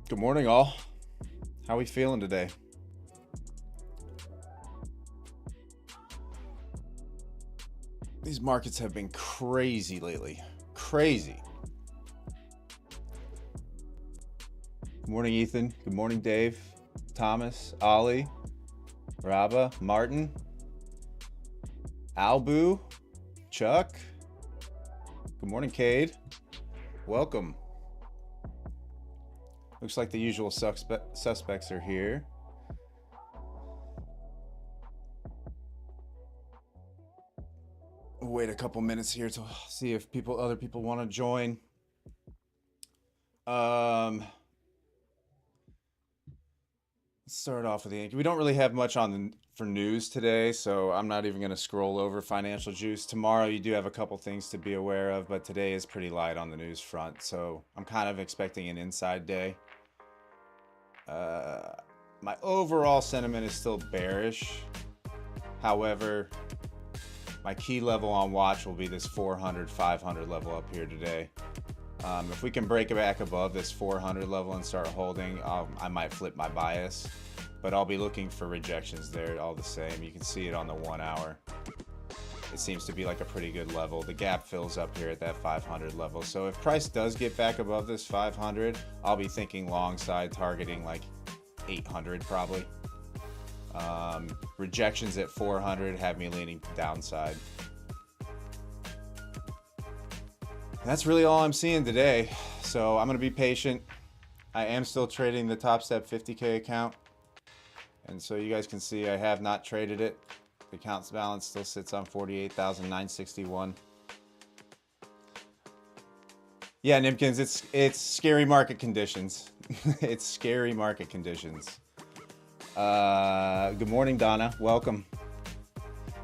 Good morning, all. How we feeling today? These markets have been crazy lately. Crazy. Good morning, Ethan. Good morning, Dave, Thomas, Ollie, Raba, Martin, Albu, Chuck. Good morning, Cade. Welcome. Looks like the usual suspects are here. We'll wait a couple minutes here to see if other people want to join. Let's start off with the Yankee. We don't really have much for news today, so I'm not even going to scroll over financial juice. Tomorrow you do have a couple things to be aware of, but today is pretty light on the news front, so I'm kind of expecting an inside day. My overall sentiment is still bearish. However, my key level on watch will be this 400, 500 level up here today. If we can break it back above this 400 level and start holding, I might flip my bias. But I'll be looking for rejections there all the same. You can see it on the 1 hour. It seems to be like a pretty good level. The gap fills up here at that 500 level. So if price does get back above this 500, I'll be thinking long side, targeting like 800 probably. Rejections at 400 have me leaning downside. That's really all I'm seeing today. So I'm going to be patient. I am still trading the Top Step 50K account. And so you guys can see I have not traded it. The account's balance still sits on 48,961. Yeah, Nimkins, it's scary market conditions. It's scary market conditions. Good morning, Donna. Welcome.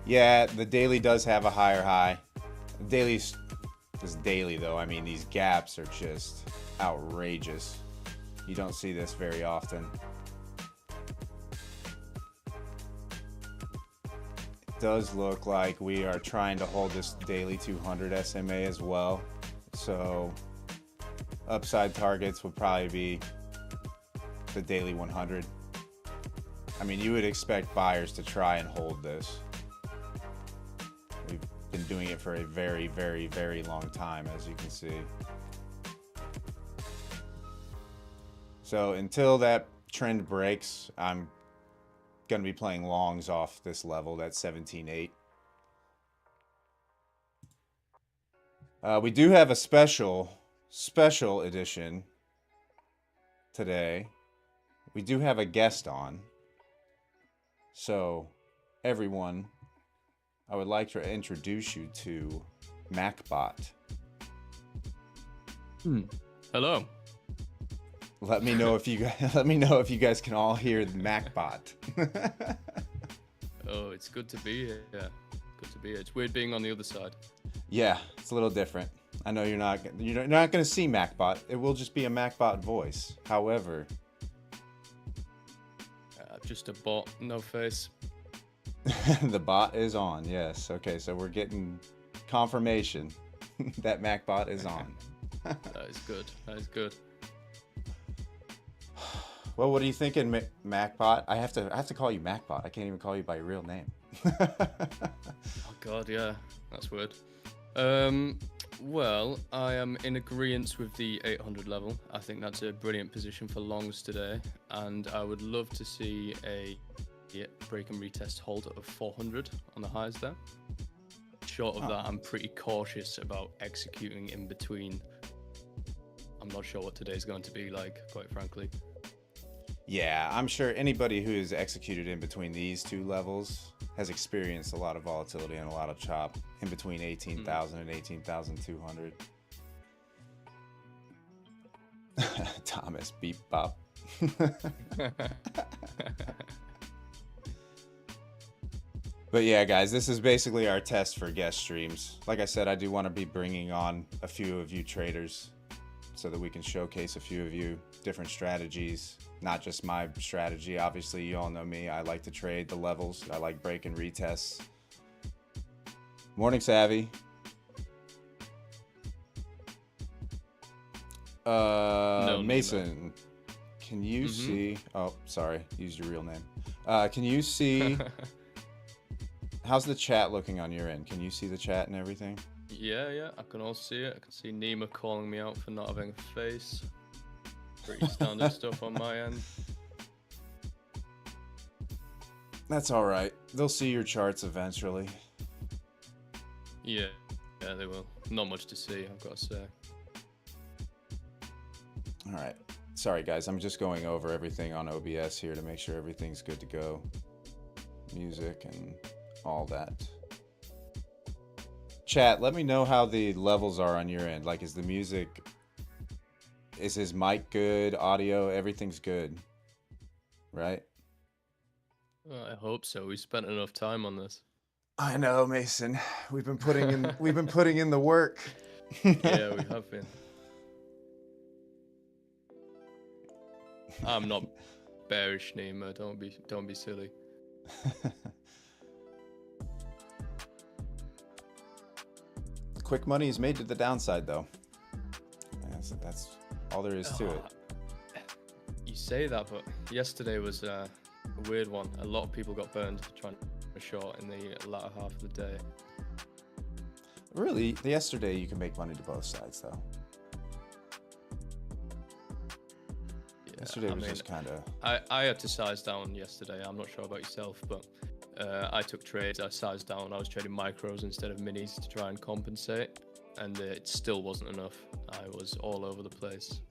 Yeah, the daily does have a higher high. Daily's daily though. I mean, these gaps are just outrageous. You don't see this very often. It does look like we are trying to hold this daily 200 SMA as well. So upside targets would probably be the daily 100. I mean, you would expect buyers to try and hold this. We've been doing it for a very, very, very long time, as you can see. So until that trend breaks, I'm going to be playing longs off this level, that 17.8. We do have a special edition today. We do have a guest on. So, everyone, I would like to introduce you to MacBot. Hello. Let me know if you guys can all hear the MacBot. Oh, it's good to be here. Yeah, good to be here. It's weird being on the other side. Yeah, it's a little different. I know you're not going to see MacBot. It will just be a MacBot voice. However, Just a bot, no face. the bot is on. Yes. Okay, so we're getting confirmation that MacBot is on. That is good. That is good. Well, what are you thinking, MacBot? I have to call you MacBot. I can't even call you by your real name. Oh God, yeah, that's weird. Well, I am in agreement with the 800 level. I think that's a brilliant position for longs today, and I would love to see a break and retest hold of 400 on the highs there. Short of that, I'm pretty cautious about executing in between. I'm not sure what today's going to be like, quite frankly. Yeah, I'm sure anybody who has executed in between these two levels has experienced a lot of volatility and a lot of chop in between 18,000 and 18,200. Thomas, beep bop. But yeah, guys, this is basically our test for guest streams. Like I said, I do want to be bringing on a few of you traders so that we can showcase a few of you different strategies. Not just my strategy. Obviously, you all know me. I like to trade the levels. I like break and retests. Morning, Savvy. No, Mason. Can you Mm-hmm. see? Oh, sorry. Use your real name. Can you see? How's the chat looking on your end? Can you see the chat and everything? Yeah, I can all see it. I can see Nima calling me out for not having a face. Pretty standard stuff on my end. That's all right. They'll see your charts eventually. Yeah, they will. Not much to see, I've got to say. All right. Sorry, guys. I'm just going over everything on OBS here to make sure everything's good to go. Music and all that. Chat, let me know how the levels are on your end. Like, is the music... Is his mic good? Audio? Everything's good. Right? Well, I hope so. We spent enough time on this. I know, Mason. We've been putting in the work. Yeah, we have been. I'm not bearish, Nima. Don't be silly. Quick money is made to the downside, though. That's all there is to it. You say that, but yesterday was a weird one. A lot of people got burned trying to short in the latter half of the day. Really, yesterday you can make money to both sides, though. Yeah, Yesterday was just kind of... I had to size down yesterday. I'm not sure about yourself, but I took trades. I sized down. I was trading micros instead of minis to try and compensate, and it still wasn't enough. I was all over the place.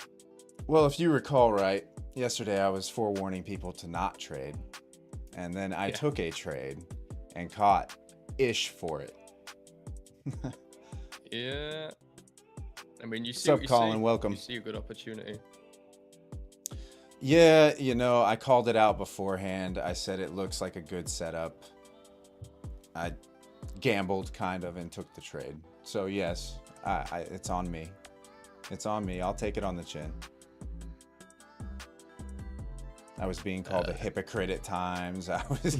Well, if you recall right, yesterday I was forewarning people to not trade, and then I took a trade and caught ish for it. Yeah. I mean, you see Sup, what you Colin? see. Welcome. You see a good opportunity. Yeah, you know, I called it out beforehand. I said it looks like a good setup. I gambled kind of and took the trade. So yes, it's on me. It's on me. I'll take it on the chin. I was being called a hypocrite at times. I was.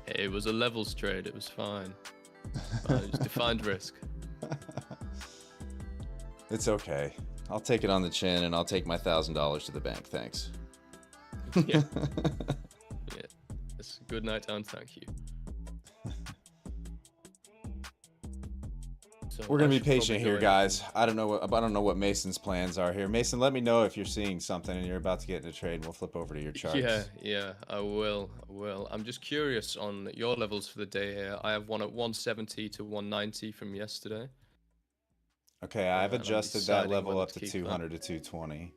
It was a levels trade. It was fine. It was defined risk. It's okay. I'll take it on the chin, and I'll take my $1,000 to the bank. Thanks. Yeah. It's a good night down. Thank you. So We're gonna be patient here, guys. I don't know what Mason's plans are here. Mason, let me know if you're seeing something and you're about to get in a trade. We'll flip over to your charts. Yeah, I will. I'm just curious on your levels for the day here. I have one at 170 to 190 from yesterday. Okay, I've adjusted that level up to 200 to 220.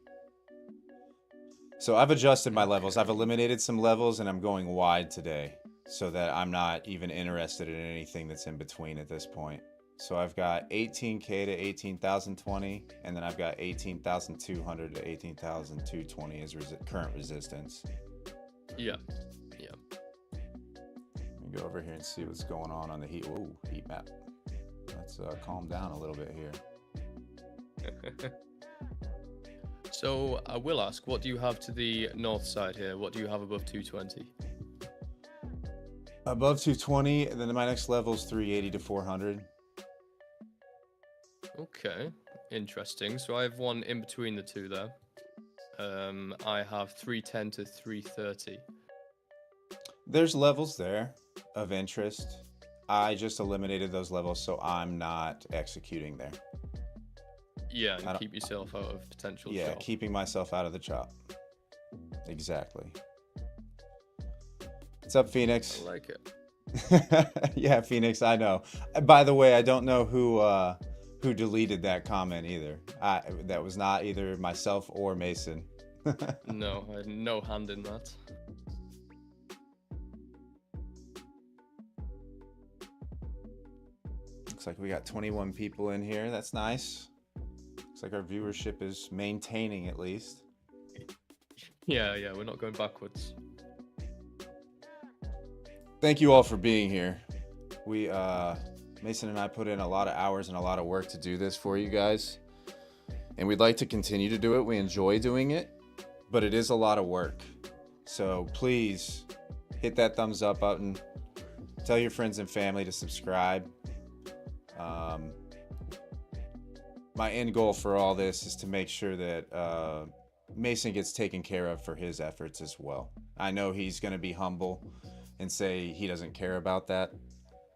So I've adjusted my levels. I've eliminated some levels, and I'm going wide today so that I'm not even interested in anything that's in between at this point. So I've got 18K to 18,020, and then I've got 18,200 to 18,220 as current resistance. Yeah. Let me go over here and see what's going on the heat. Whoa, heat map. Let's calm down a little bit here. So I will ask, what do you have to the north side here? What do you have above 220? Above 220, and then my next level is 380 to 400. Okay, interesting. So I have one in between the two there. I have 310 to 330. There's levels there of interest. I just eliminated those levels, so I'm not executing there. Yeah, and keep yourself out of potential Yeah, chop. keeping myself out of the chop. Exactly. What's up, Phoenix? I like it. Yeah, Phoenix, I know. By the way, I don't know who deleted that comment either. That was not either myself or Mason. No, I had no hand in that. Looks like we got 21 people in here. That's nice. Looks like our viewership is maintaining at least. Yeah, we're not going backwards. Thank you all for being here. We Mason and I put in a lot of hours and a lot of work to do this for you guys. And we'd like to continue to do it. We enjoy doing it, but it is a lot of work. So please hit that thumbs up button. Tell your friends and family to subscribe. my end goal for all this is to make sure that Mason gets taken care of for his efforts as well. I know he's going to be humble and say he doesn't care about that.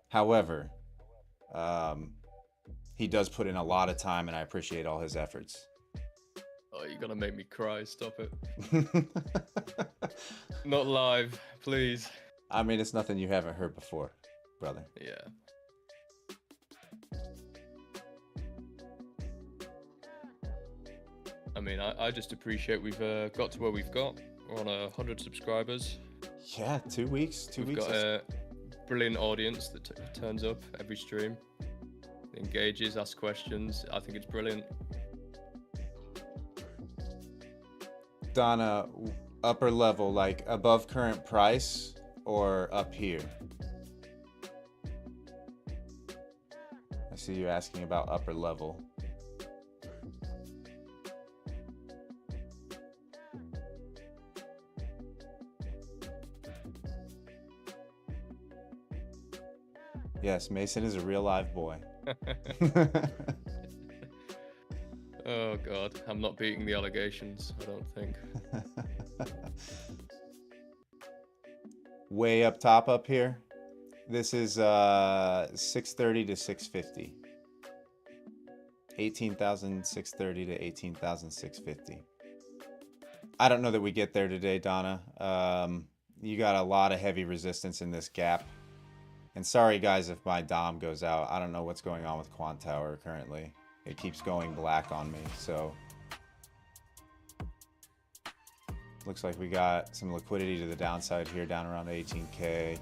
However, he does put in a lot of time, and I appreciate all his efforts. Oh, you're gonna make me cry. Stop it. Not live, please. I mean, it's nothing you haven't heard before, brother. Yeah. I mean, I just appreciate we've got to where we've got. We're on 100 subscribers. Yeah, 2 weeks. We've got a brilliant audience that turns up every stream, engages, asks questions. I think it's brilliant. Donna, upper level, like above current price or up here? I see you asking about upper level. Yes, Mason is a real live boy. Oh God, I'm not beating the allegations, I don't think. Way up top up here. This is 630 to 650. 18,630 to 18,650. I don't know that we get there today, Donna. You got a lot of heavy resistance in this gap. And sorry guys if my Dom goes out. I don't know what's going on with Quant Tower currently. It keeps going black on me, so looks like we got some liquidity to the downside here, down around 18K.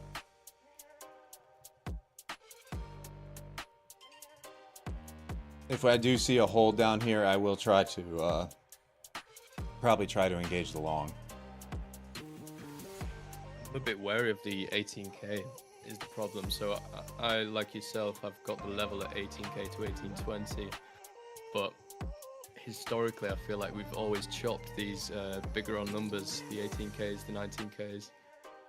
If I do see a hold down here, I will try to probably try to engage the long. I'm a bit wary of the 18K is the problem. So I like yourself, I've got the level at 18K to 1820, but historically I feel like we've always chopped these bigger on numbers, the 18Ks, the 19Ks.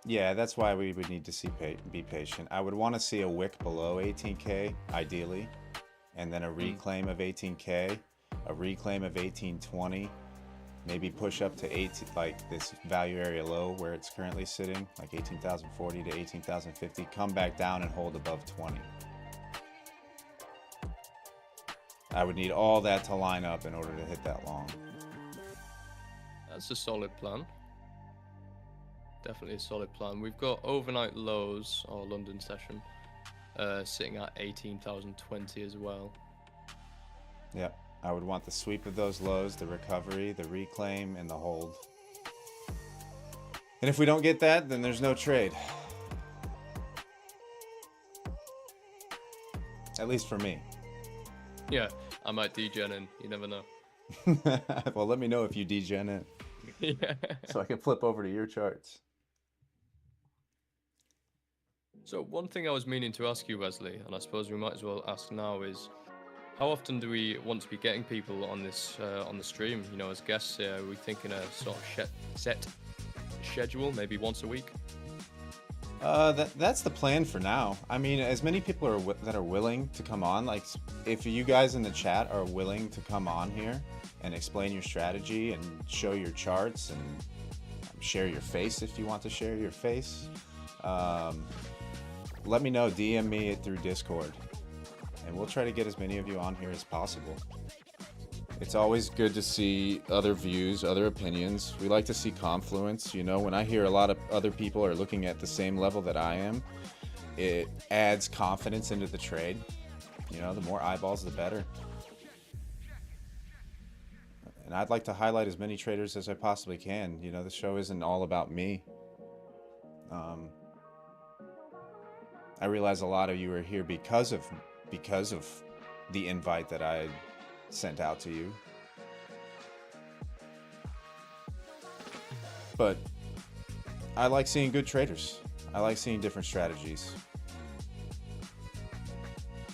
Yeah, that's why we would need to be patient. I would want to see a wick below 18K, ideally, and then a reclaim of 18K, a reclaim of 1820, maybe push up to 18, like this value area low where it's currently sitting, like 18,040 to 18,050, come back down and hold above 20. I would need all that to line up in order to hit that long. That's a solid plan. Definitely a solid plan. We've got overnight lows, or London session, sitting at 18,020 as well. Yep. I would want the sweep of those lows, the recovery, the reclaim, and the hold. And if we don't get that, then there's no trade. At least for me. Yeah, I might degen in. You never know. Well, let me know if you degen in. Yeah. So I can flip over to your charts. So one thing I was meaning to ask you, Wesley, and I suppose we might as well ask now, is how often do we want to be getting people on this on the stream? You know, as guests, are we thinking a sort of set schedule, maybe once a week? That's the plan for now. I mean, as many people that are willing to come on, like if you guys in the chat are willing to come on here and explain your strategy and show your charts and share your face if you want to share your face, let me know, DM me through Discord, and we'll try to get as many of you on here as possible. It's always good to see other views, other opinions. We like to see confluence. You know, when I hear a lot of other people are looking at the same level that I am, it adds confidence into the trade. You know, the more eyeballs, the better. And I'd like to highlight as many traders as I possibly can. You know, the show isn't all about me. I realize a lot of you are here because of the invite that I sent out to you. But I like seeing good traders. I like seeing different strategies.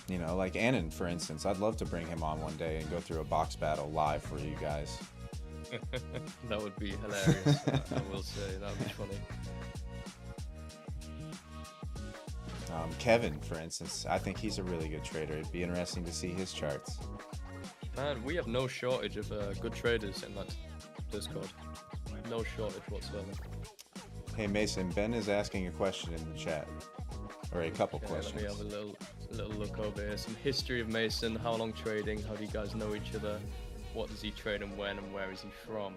You know, like Annan, for instance. I'd love to bring him on one day and go through a box battle live for you guys. That would be hilarious. I will say, that would be funny. Kevin, for instance, I think he's a really good trader. It'd be interesting to see his charts. Man, we have no shortage of good traders in that Discord. No shortage whatsoever. Hey Mason, Ben is asking a question in the chat, or a couple questions. Let me have a little look over here. Some history of Mason. How long trading? How do you guys know each other? What does he trade and when, and where is he from?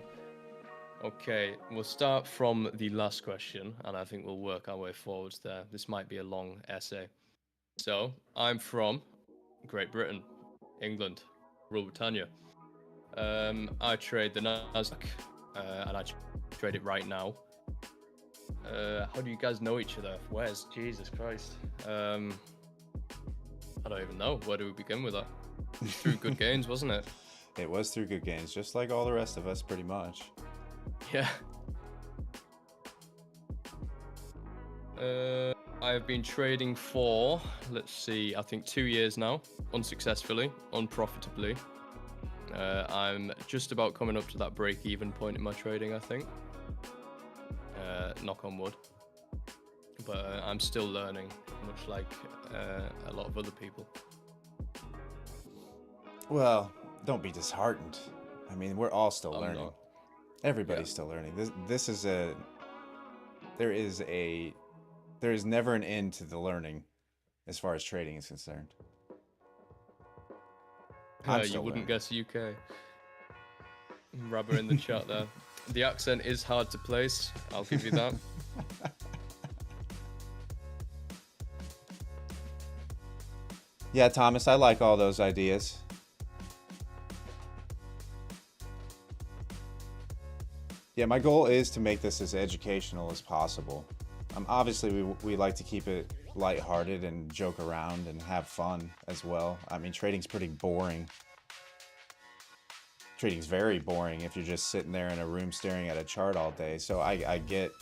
Okay, we'll start from the last question, and I think we'll work our way forwards there. This might be a long essay. So, I'm from Great Britain, England, Rule Britannia. I trade the Nasdaq, and I trade it right now. How do you guys know each other? Where's Jesus Christ? I don't even know. Where do we begin with that? Through good gains, wasn't it? It was through good gains, just like all the rest of us, pretty much. Yeah. I have been trading for, let's see, I think 2 years now, unsuccessfully, unprofitably. I'm just about coming up to that break-even point in my trading, I think. Knock on wood. But I'm still learning, much like a lot of other people. Well, don't be disheartened. I mean, we're all still I'm learning. not. Everybody's still learning. This is there is never an end to the learning as far as trading is concerned. You wouldn't guess UK. Rubber in the chat there. The accent is hard to place, I'll give you that. Yeah, Thomas, I like all those ideas. Yeah, my goal is to make this as educational as possible. Obviously, we like to keep it lighthearted and joke around and have fun as well. I mean, trading's pretty boring. Trading's very boring if you're just sitting there in a room staring at a chart all day. So I get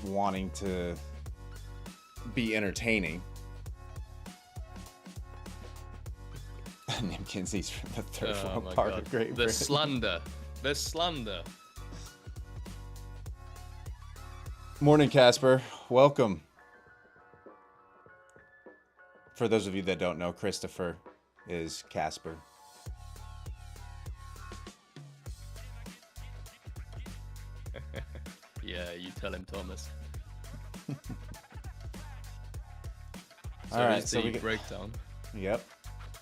wanting to be entertaining. Nimkinsey's from the third world part of Great Britain. The slander. Morning, Casper. Welcome. For those of you that don't know, Christopher is Casper. Yeah, you tell him, Thomas. All right, so we get breakdown. Yep.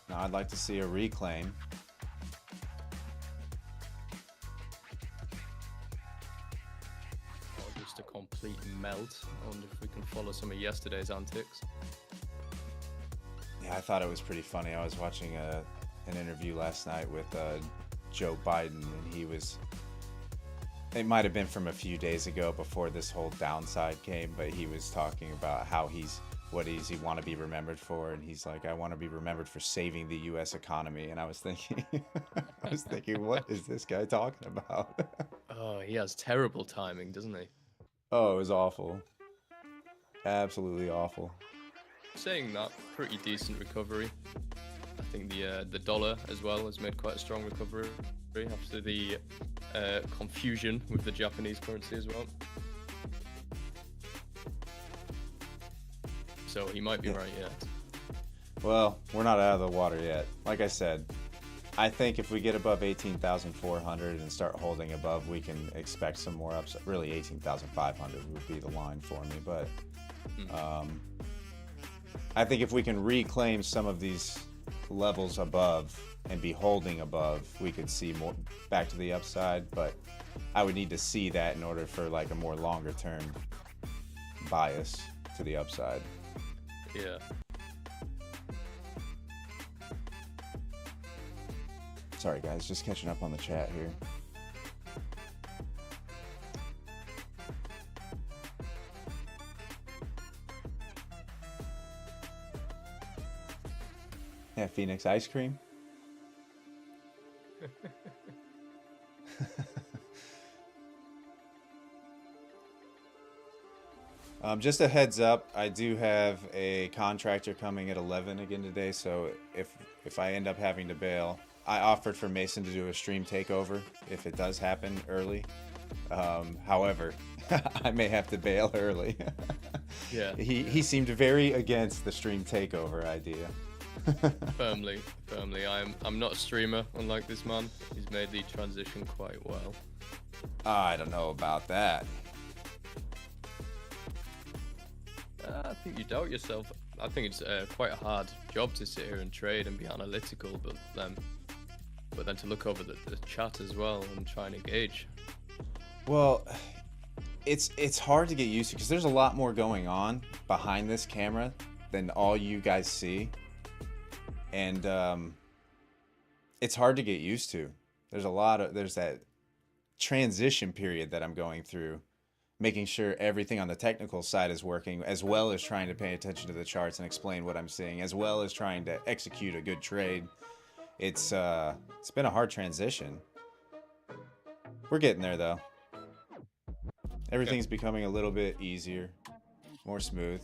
Now I'd like to see a reclaim. Or just a complete melt. I wonder if we can follow some of yesterday's antics. Yeah, I thought it was pretty funny. I was watching an interview last night with Joe Biden, and it might have been from a few days ago before this whole downside came, but he was talking about what does he want to be remembered for, and he's like, I want to be remembered for saving the U.S. economy. And I was thinking, what is this guy talking about? Oh, he has terrible timing, doesn't he? Oh, it was awful. Absolutely awful. Saying that, pretty decent recovery. I think the dollar as well has made quite a strong recovery after the confusion with the Japanese currency as well. So he might be right yet. Well, we're not out of the water yet. Like I said, I think if we get above 18,400 and start holding above, we can expect some more upside. Really, 18,500 would be the line for me. But I think if we can reclaim some of these levels above and be holding above, we could see more back to the upside. But I would need to see that in order for like a more longer term bias to the upside. Yeah. Sorry guys, just catching up on the chat here. Yeah, Phoenix ice cream. Just a heads up, I do have a contractor coming at 11 again today, so if I end up having to bail, I offered for Mason to do a stream takeover if it does happen early. However, I may have to bail early. Yeah. He seemed very against the stream takeover idea. Firmly. I'm not a streamer, unlike this man. He's made the transition quite well. I don't know about that. I think you doubt yourself. I think it's quite a hard job to sit here and trade and be analytical, but then to look over the chat as well and try and engage. Well, it's hard to get used to because there's a lot more going on behind this camera than all you guys see, and it's hard to get used to. There's that transition period that I'm going through, making sure everything on the technical side is working, as well as trying to pay attention to the charts and explain what I'm seeing, as well as trying to execute a good trade. It's been a hard transition. We're getting there though. Everything's becoming a little bit easier, more smooth.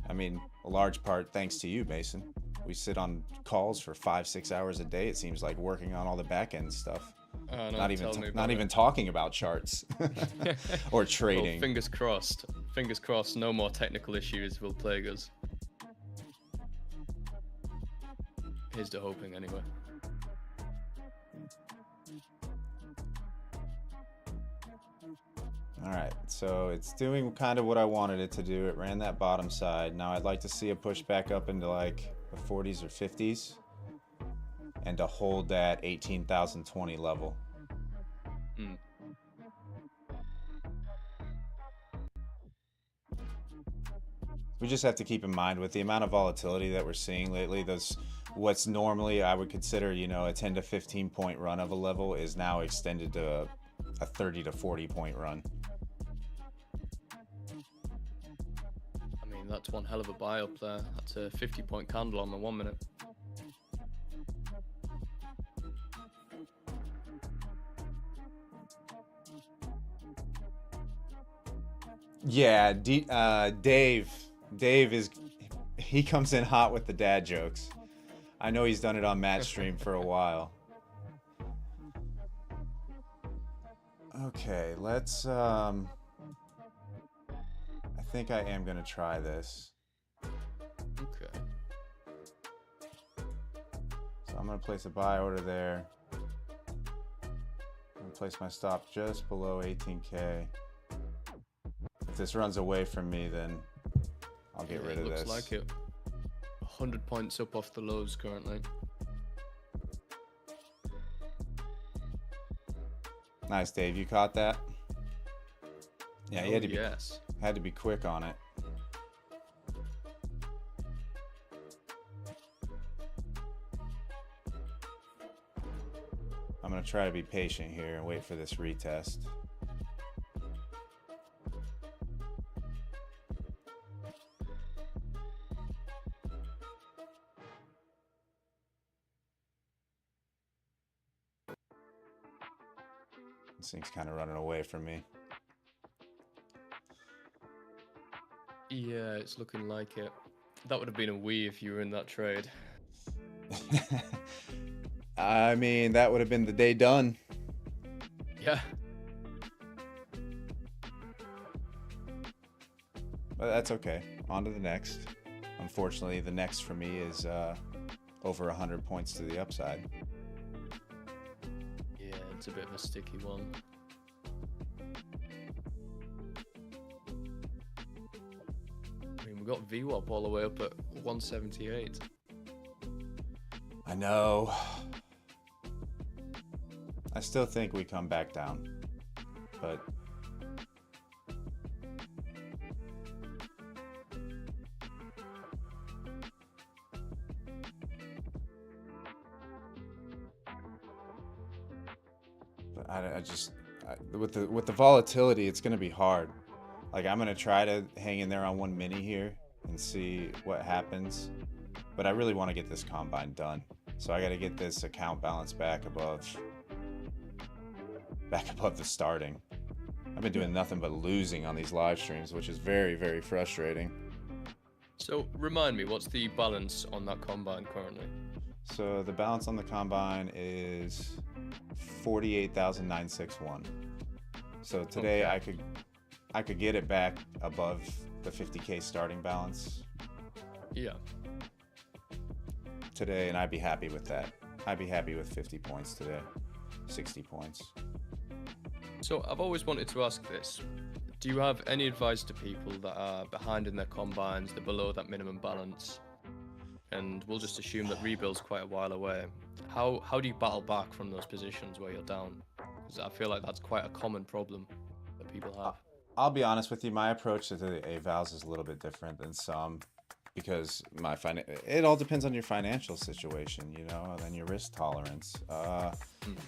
I mean, a large part thanks to you, Mason. We sit on calls for 5-6 hours a day, it seems like, working on all the back end stuff. Not even talking about charts or trading. Well, fingers crossed. Fingers crossed. No more technical issues will plague us. Here's to hoping, anyway. All right, so it's doing kind of what I wanted it to do. It ran that bottom side. Now I'd like to see a push back up into like the 40s or 50s and to hold that 18,020 level. We just have to keep in mind with the amount of volatility that we're seeing lately, what's normally I would consider, a 10 to 15 point run of a level is now extended to a 30 to 40 point run. I mean, that's one hell of a buy up there. That's a 50-point candle on the 1 minute. Yeah, Dave he comes in hot with the dad jokes. I know he's done it on Matt's stream for a while. Okay, let's I think I am gonna try this. Okay. So I'm gonna place a buy order there. I'm gonna place my stop just below 18K. If this runs away from me, then I'll get rid of this. Looks like it. 100 points up off the lows currently. Nice, Dave. You caught that? Yeah, you had to be quick on it. I'm gonna try to be patient here and wait for this retest. This thing's kind of running away from me. Yeah, it's looking like it. That would have been a wee if you were in that trade. I mean, that would have been the day done. Yeah. But that's okay. On to the next. Unfortunately, the next for me is over 100 points to the upside. Yeah, it's a bit of a sticky one. I mean, we've got VWAP all the way up at 178. I know. I still think we come back down, but with the volatility, it's gonna be hard. Like, I'm gonna try to hang in there on one mini here and see what happens, but I really want to get this combine done. So I got to get this account balance back above the starting. I've been doing nothing but losing on these live streams, which is very, very frustrating. So remind me, what's the balance on that combine currently? So the balance on the combine is 48,961. So today okay. I could get it back above the 50K starting balance. Yeah. today, and I'd be happy with that. I'd be happy with 50 points today, 60 points. So I've always wanted to ask this. Do you have any advice to people that are behind in their combines, they're below that minimum balance, and we'll just assume that rebuild's quite a while away? How do you battle back from those positions where you're down? Because I feel like that's quite a common problem that people have. I'll be honest with you, my approach to the avals is a little bit different than some, because it all depends on your financial situation, you know, and then your risk tolerance.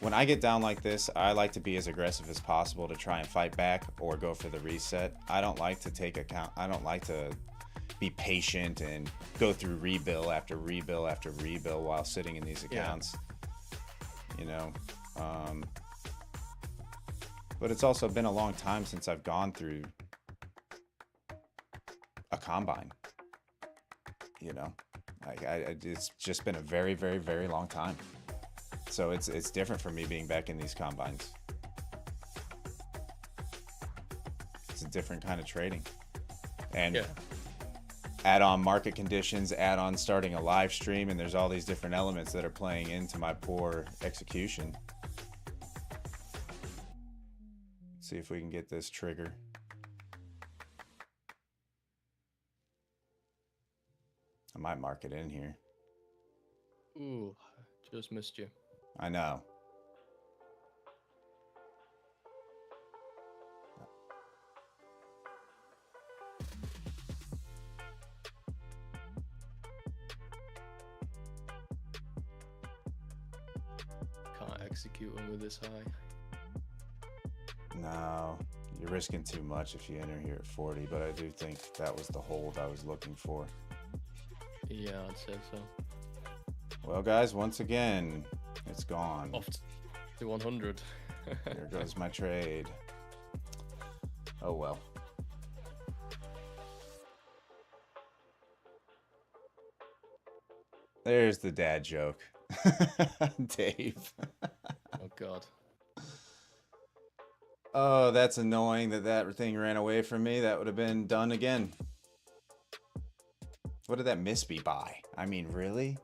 When I get down like this, I like to be as aggressive as possible to try and fight back or go for the reset. I don't like to be patient and go through rebill after rebill after rebill while sitting in these accounts. You know, but it's also been a long time since I've gone through a combine. You know, it's just been a very, very, very long time. So it's different for me being back in these combines. It's a different kind of trading. And add on market conditions, add on starting a live stream, and there's all these different elements that are playing into my poor execution. Let's see if we can get this trigger. I might mark it in here. Ooh, just missed you. I know. Can't execute one with this high. No, you're risking too much if you enter here at 40, but I do think that was the hold I was looking for. Yeah, I'd say so. Well, guys, once again, it's gone. Off to 100. There goes my trade. Oh, well. There's the dad joke. Dave. Oh, God. Oh, that's annoying that thing ran away from me. That would have been done again. What did that miss me by? I mean, really?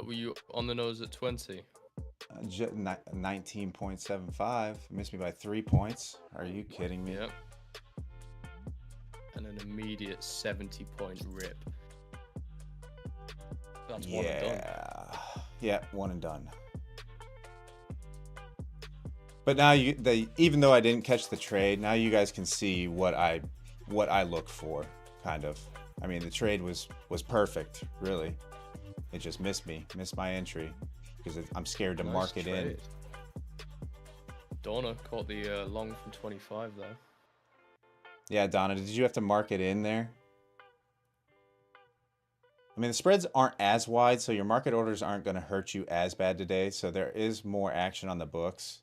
Were you on the nose at 20? 19.75. Missed me by 3 points. Are you kidding me? Yep. And an immediate 70-point rip. That's one and done. Yeah, one and done. But now even though I didn't catch the trade, now you guys can see what I look for, kind of. I mean, the trade was perfect, really. It just missed my entry, because I'm scared to mark it in. Donna caught the long from 25 there. Yeah, Donna, did you have to mark it in there? I mean, the spreads aren't as wide, so your market orders aren't going to hurt you as bad today, so there is more action on the books.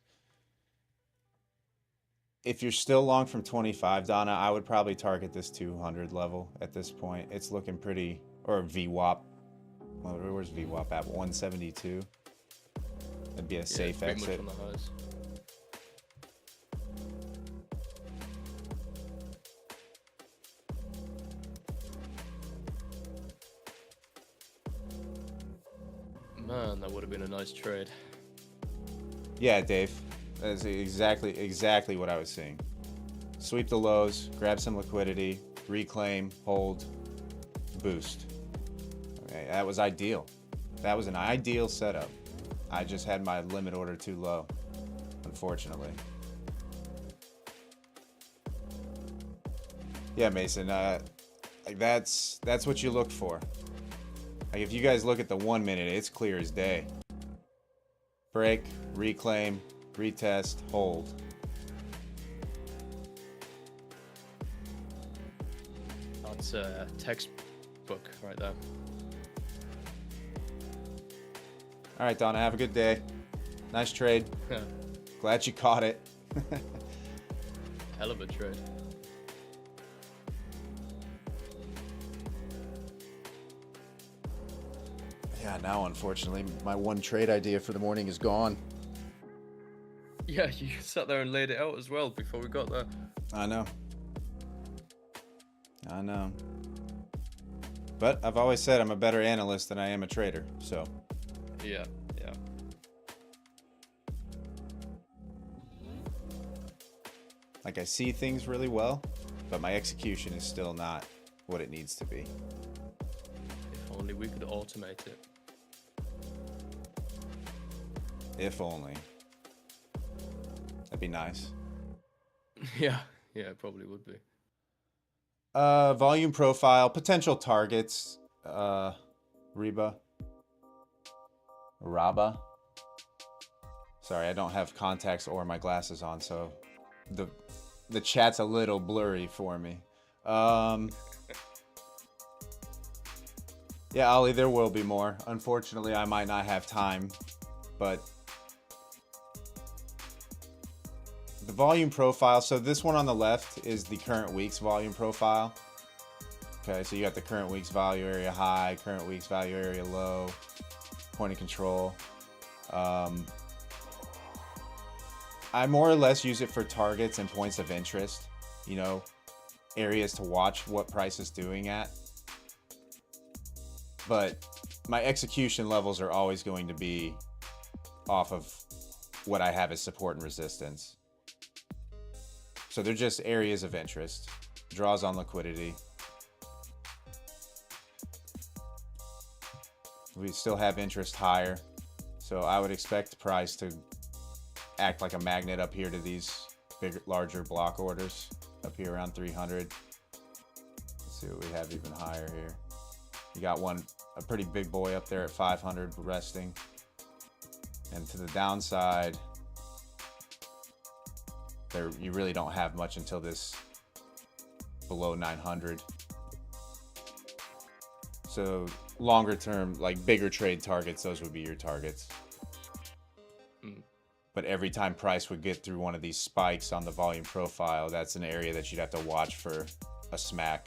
If you're still long from 25, Donna, I would probably target this 200 level at this point. It's looking pretty, or VWAP. Well, where's VWAP at? 172. That'd be a safe exit. Much on the highs. Man, that would have been a nice trade. Yeah, Dave. That's exactly what I was seeing. Sweep the lows, grab some liquidity, reclaim, hold, boost. Okay, that was ideal. That was an ideal setup. I just had my limit order too low, unfortunately. Yeah, Mason. Like that's what you look for. Like if you guys look at the 1 minute, it's clear as day. Break, reclaim, retest, hold. That's a textbook right there. All right, Donna, have a good day. Nice trade. Glad you caught it. Hell of a trade. Yeah, now unfortunately, my one trade idea for the morning is gone. Yeah, you sat there and laid it out as well before we got there. I know. But I've always said I'm a better analyst than I am a trader, so. Yeah, yeah. Like, I see things really well, but my execution is still not what it needs to be. If only we could automate it. If only. That'd be nice. Yeah, it probably would be. Volume profile, potential targets, Raba. Sorry, I don't have contacts or my glasses on, so the chat's a little blurry for me. Yeah, Ollie, there will be more. Unfortunately, I might not have time, but the volume profile. So this one on the left is the current week's volume profile. Okay, so you got the current week's value area high, current week's value area low, point of control. I more or less use it for targets and points of interest, you know, areas to watch what price is doing at. But my execution levels are always going to be off of what I have as support and resistance. So they're just areas of interest. Draws on liquidity. We still have interest higher. So I would expect the price to act like a magnet up here to these bigger, larger block orders up here around 300. Let's see what we have even higher here. You got a pretty big boy up there at 500 resting. And to the downside, you really don't have much until this below 900. So longer term, like bigger trade targets, those would be your targets. But every time price would get through one of these spikes on the volume profile, that's an area that you'd have to watch for a smack.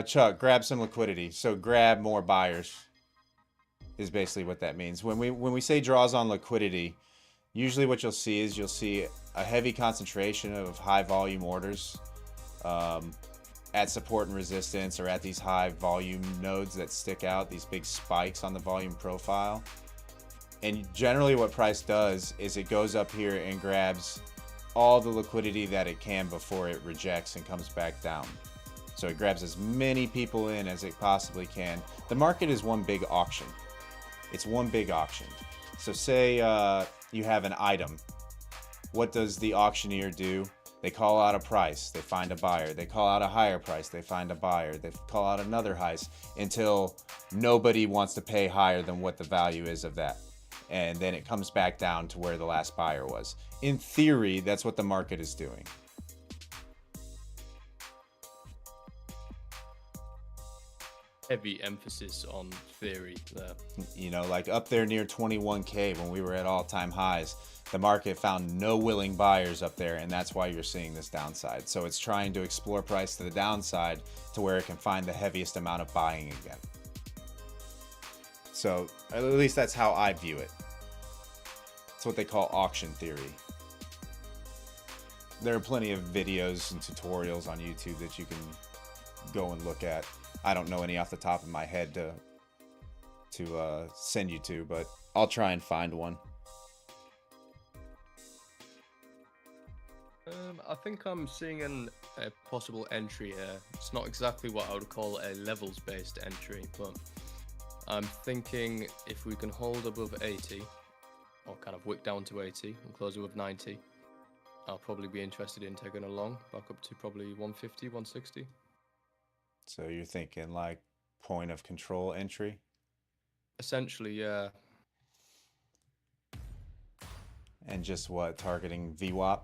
Chuck, grab some liquidity. So grab more buyers is basically what that means. When we say draws on liquidity, usually what you'll see is a heavy concentration of high volume orders at support and resistance, or at these high volume nodes that stick out, these big spikes on the volume profile. And generally what price does is it goes up here and grabs all the liquidity that it can before it rejects and comes back down. So it grabs as many people in as it possibly can. The market is one big auction. It's one big auction. So say you have an item. What does the auctioneer do? They call out a price, they find a buyer. They call out a higher price, they find a buyer. They call out another price until nobody wants to pay higher than what the value is of that. And then it comes back down to where the last buyer was. In theory, that's what the market is doing. Heavy emphasis on theory there. You know, like up there near 21K when we were at all-time highs, the market found no willing buyers up there, and that's why you're seeing this downside. So it's trying to explore price to the downside to where it can find the heaviest amount of buying again. So at least that's how I view it. It's what they call auction theory. There are plenty of videos and tutorials on YouTube that you can go and look at. I don't know any off the top of my head to send you to, but I'll try and find one. I think I'm seeing a possible entry here. It's not exactly what I would call a levels-based entry, but I'm thinking if we can hold above 80, or kind of wick down to 80 and close above 90, I'll probably be interested in taking a long back up to probably 150, 160. So you're thinking like point of control entry? Essentially, yeah. And just what, targeting VWAP?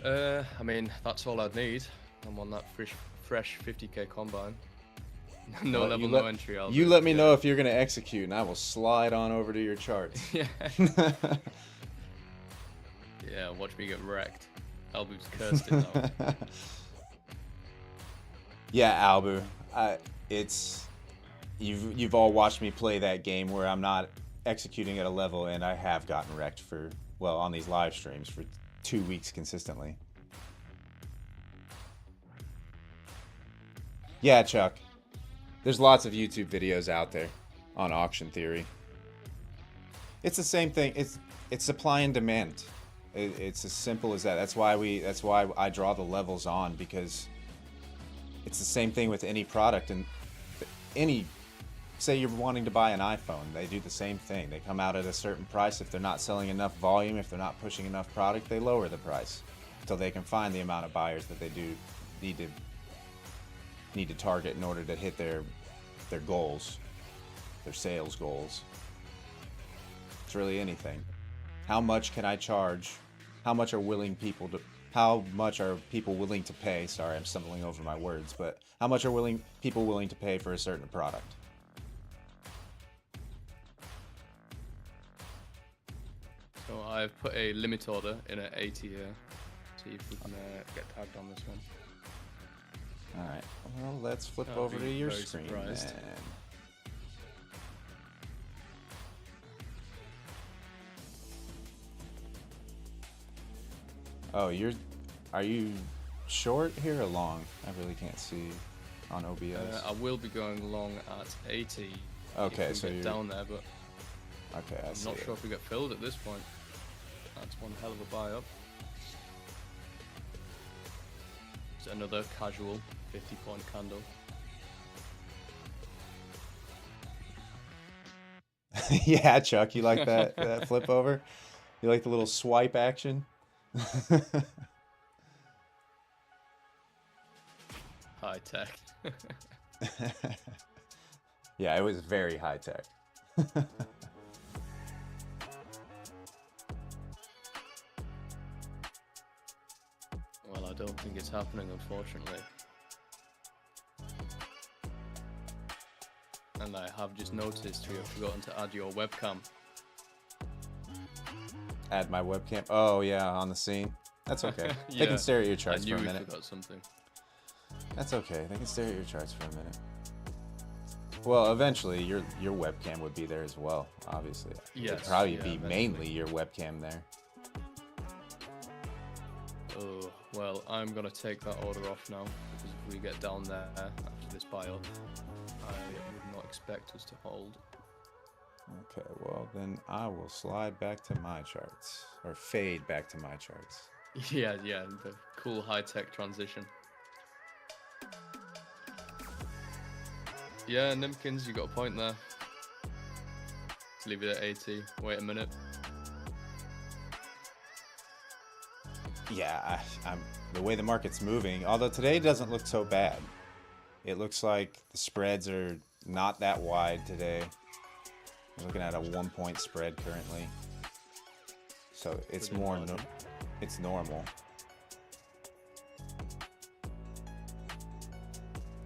I mean, that's all I'd need. I'm on that fresh 50k combine. No well, level, no entry. You let me know if you're going to execute, and I will slide on over to your charts. Yeah. Yeah, watch me get wrecked. Albu's cursed it now. Yeah, Albu. You've all watched me play that game where I'm not executing at a level, and I have gotten wrecked for, well, on these live streams for 2 weeks consistently. Yeah, Chuck. There's lots of YouTube videos out there on auction theory. It's the same thing. It's supply and demand. It's as simple as that. That's why I draw the levels on, because it's the same thing with any product. And say you're wanting to buy an iPhone, they do the same thing. They come out at a certain price. If they're not selling enough volume, if they're not pushing enough product, they lower the price until they can find the amount of buyers that they do need to target in order to hit their goals, their sales goals. It's really anything. How much can I charge? How much are people willing to pay? Sorry, I'm stumbling over my words, but how much are people willing to pay for a certain product? So I've put a limit order in at 80 here. See if we can get tagged on this one. Alright, well, let's flip I'll over be to your very screen surprised. then. Oh, are you short here or long? I really can't see on OBS. I will be going long at 80. Okay, if we so get you're down there, but okay. I I'm see not it. sure if we get filled at this point. That's one hell of a buy up. It's another casual 50-point candle. Yeah, Chuck, you like that flip over? You like the little swipe action? High tech. Yeah, it was very high tech. Well, I don't think it's happening, unfortunately. And I have just noticed we have forgotten to add your webcam. Add my webcam. Oh yeah, on the scene. That's okay. Yeah, They can stare at your charts I for knew a we minute. forgot something. That's okay. They can stare at your charts for a minute. Well, eventually your webcam would be there as well. Obviously, Yes, it'd probably yeah, be eventually. mainly your webcam there. Oh, well, I'm going to take that order off now, because if we get down there after this buy up, I would not expect us to hold. Okay, well then I will slide back to my charts, or fade back to my charts. Yeah, the cool high-tech transition. Yeah, Nimkins, you got a point there. Let's leave it at 80. Wait a minute. Yeah, I'm the way the market's moving. Although today doesn't look so bad. It looks like the spreads are not that wide today. I'm looking at a 1-point spread currently, so it's Pretty more normal. it's normal.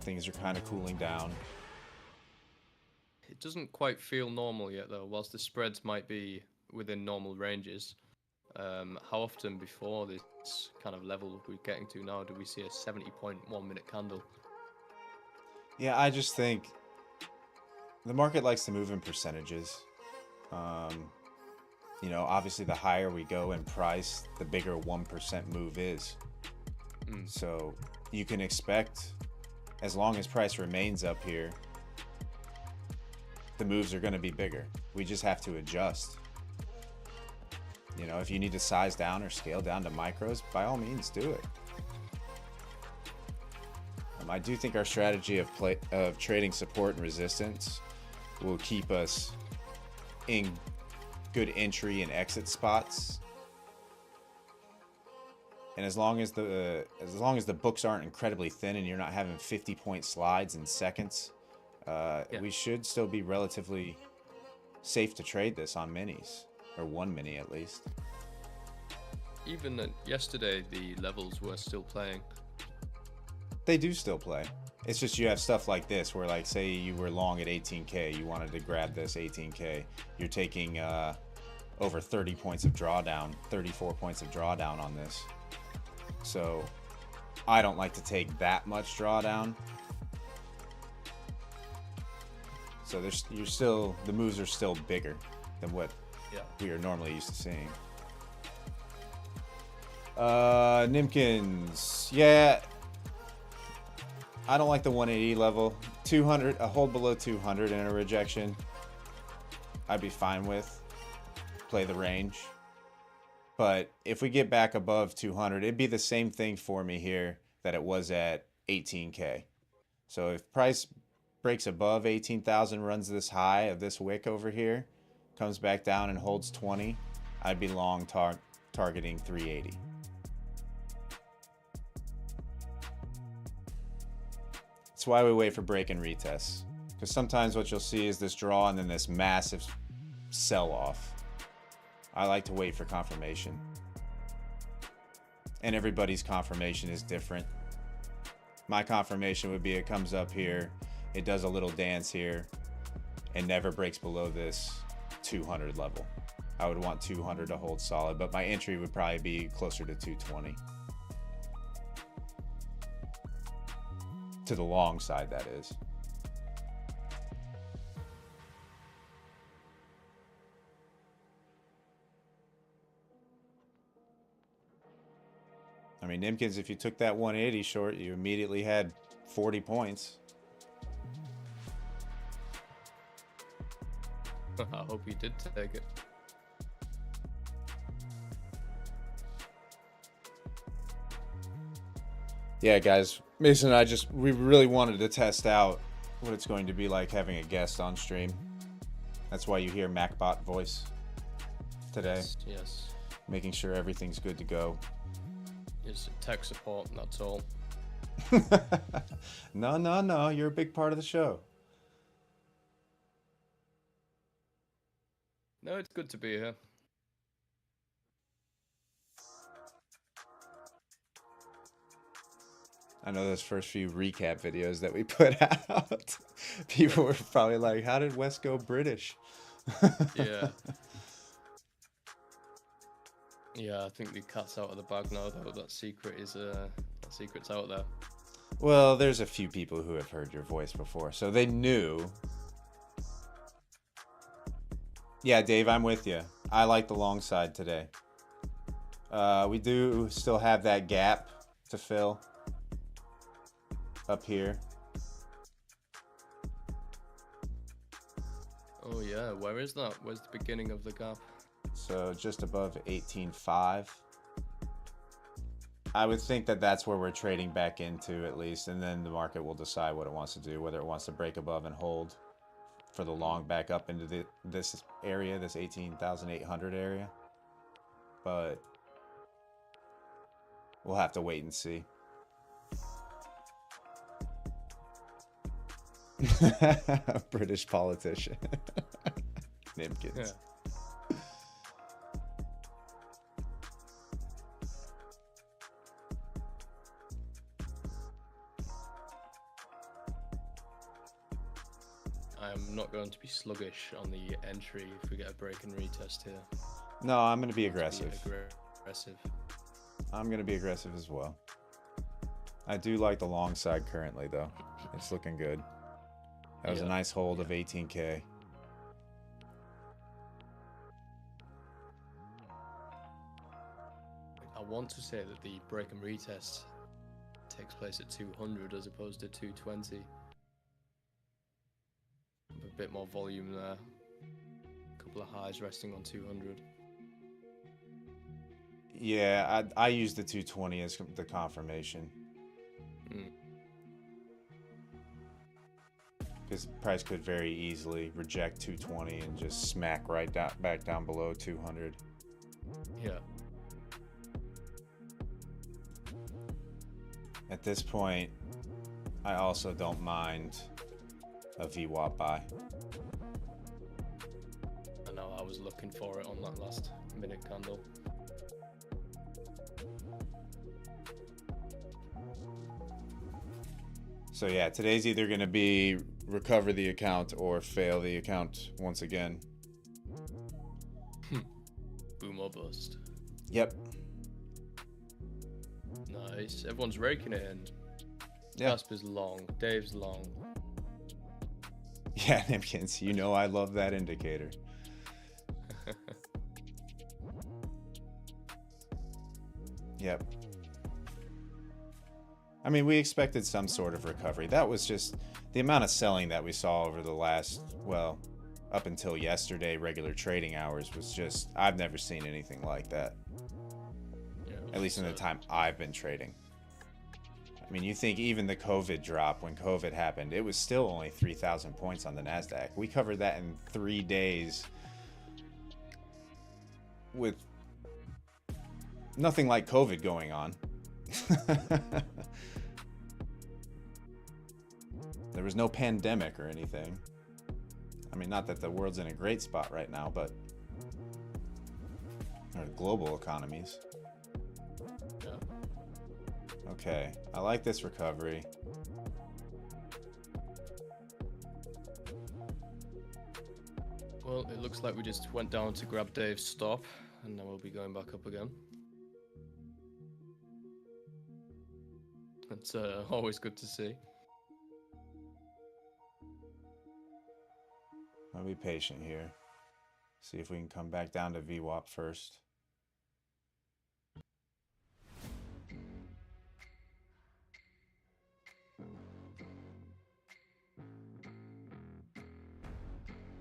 Things are kind of cooling down. It doesn't quite feel normal yet, though. Whilst the spreads might be within normal ranges, how often before this kind of level we're getting to now do we see a 70.1 minute candle? Yeah, I just think the market likes to move in percentages. You know, obviously the higher we go in price, the bigger 1% move is. So you can expect, as long as price remains up here, the moves are going to be bigger. We just have to adjust. You know, if you need to size down or scale down to micros, by all means do it. I do think our strategy of trading support and resistance will keep us in good entry and exit spots. And as long as the books aren't incredibly thin and you're not having 50-point slides in seconds, we should still be relatively safe to trade this on minis, or one mini at least. Even yesterday, the levels were still playing. They do still play. It's just you have stuff like this where, like, say you were long at 18K, you wanted to grab this 18K, you're taking over 30 points of drawdown, 34 points of drawdown on this. So I don't like to take that much drawdown. So the moves are still bigger. than what Yeah. we are normally used to seeing. Nimkins, yeah, I don't like the 180 level. 200, a hold below 200 and a rejection, I'd be fine with. Play the range. But if we get back above 200, it'd be the same thing for me here that it was at 18K. So if price breaks above 18,000, runs this high of this wick over here, comes back down and holds 20, I'd be long targeting 380. That's why we wait for break and retests. Because sometimes what you'll see is this draw and then this massive sell-off. I like to wait for confirmation. And everybody's confirmation is different. My confirmation would be it comes up here, it does a little dance here, and never breaks below this 200 level. I would want 200 to hold solid, but my entry would probably be closer to 220. To the long side, that is. I mean, Nimkins, if you took that 180 short, you immediately had 40 points. I hope you did take it. Yeah, guys, Mason and I we really wanted to test out what it's going to be like having a guest on stream. That's why you hear MacBot voice today. Yes. Making sure everything's good to go. It's tech support, that's all. No, you're a big part of the show. No, it's good to be here. I know those first few recap videos that we put out, people were probably like, how did Wes go British? Yeah. Yeah, I think the cat's out of the bag now, though. That secret's out there. Well, there's a few people who have heard your voice before, so they knew. Yeah, Dave, I'm with you. I like the long side today. We do still have that gap to fill up here. Oh yeah, where is that? Where's the beginning of the gap? So just above 18.5. I would think that that's where we're trading back into at least, and then the market will decide what it wants to do, whether it wants to break above and hold for the long back up into this area, this 18,800 area. But we'll have to wait and see. British politician. Nimkins. Yeah. I'm not going to be sluggish on the entry if we get a break and retest here. No, I'm going to be aggressive. Aggressive. I'm going to be aggressive as well. I do like the long side currently, though. It's looking good. That was a nice hold of 18K. I want to say that the break and retest takes place at 200 as opposed to 220. A bit more volume there. A couple of highs resting on 200. Yeah, I use the 220 as the confirmation. Because price could very easily reject 220 and just smack right down, back down below 200. Yeah. At this point, I also don't mind a VWAP buy. I know, I was looking for it on that last minute candle. So yeah, today's either going to be recover the account or fail the account once again. Boom or bust. Yep. Nice. Everyone's raking it in. Yeah. Casper's long. Dave's long. Yeah, Nimkins, you know I love that indicator. Yep. I mean, we expected some sort of recovery. That was just the amount of selling that we saw over the last, well, up until yesterday, regular trading hours was just, I've never seen anything like that. Yeah, At least in the time I've been trading. I mean, you think even the COVID drop, when COVID happened, it was still only 3,000 points on the NASDAQ. We covered that in 3 days with nothing like COVID going on. There was no pandemic or anything. I mean, not that the world's in a great spot right now, but or global economies. Yeah. Okay, I like this recovery. Well, it looks like we just went down to grab Dave's stop, and then we'll be going back up again. It's always good to see. I'll be patient here. See if we can come back down to VWAP first.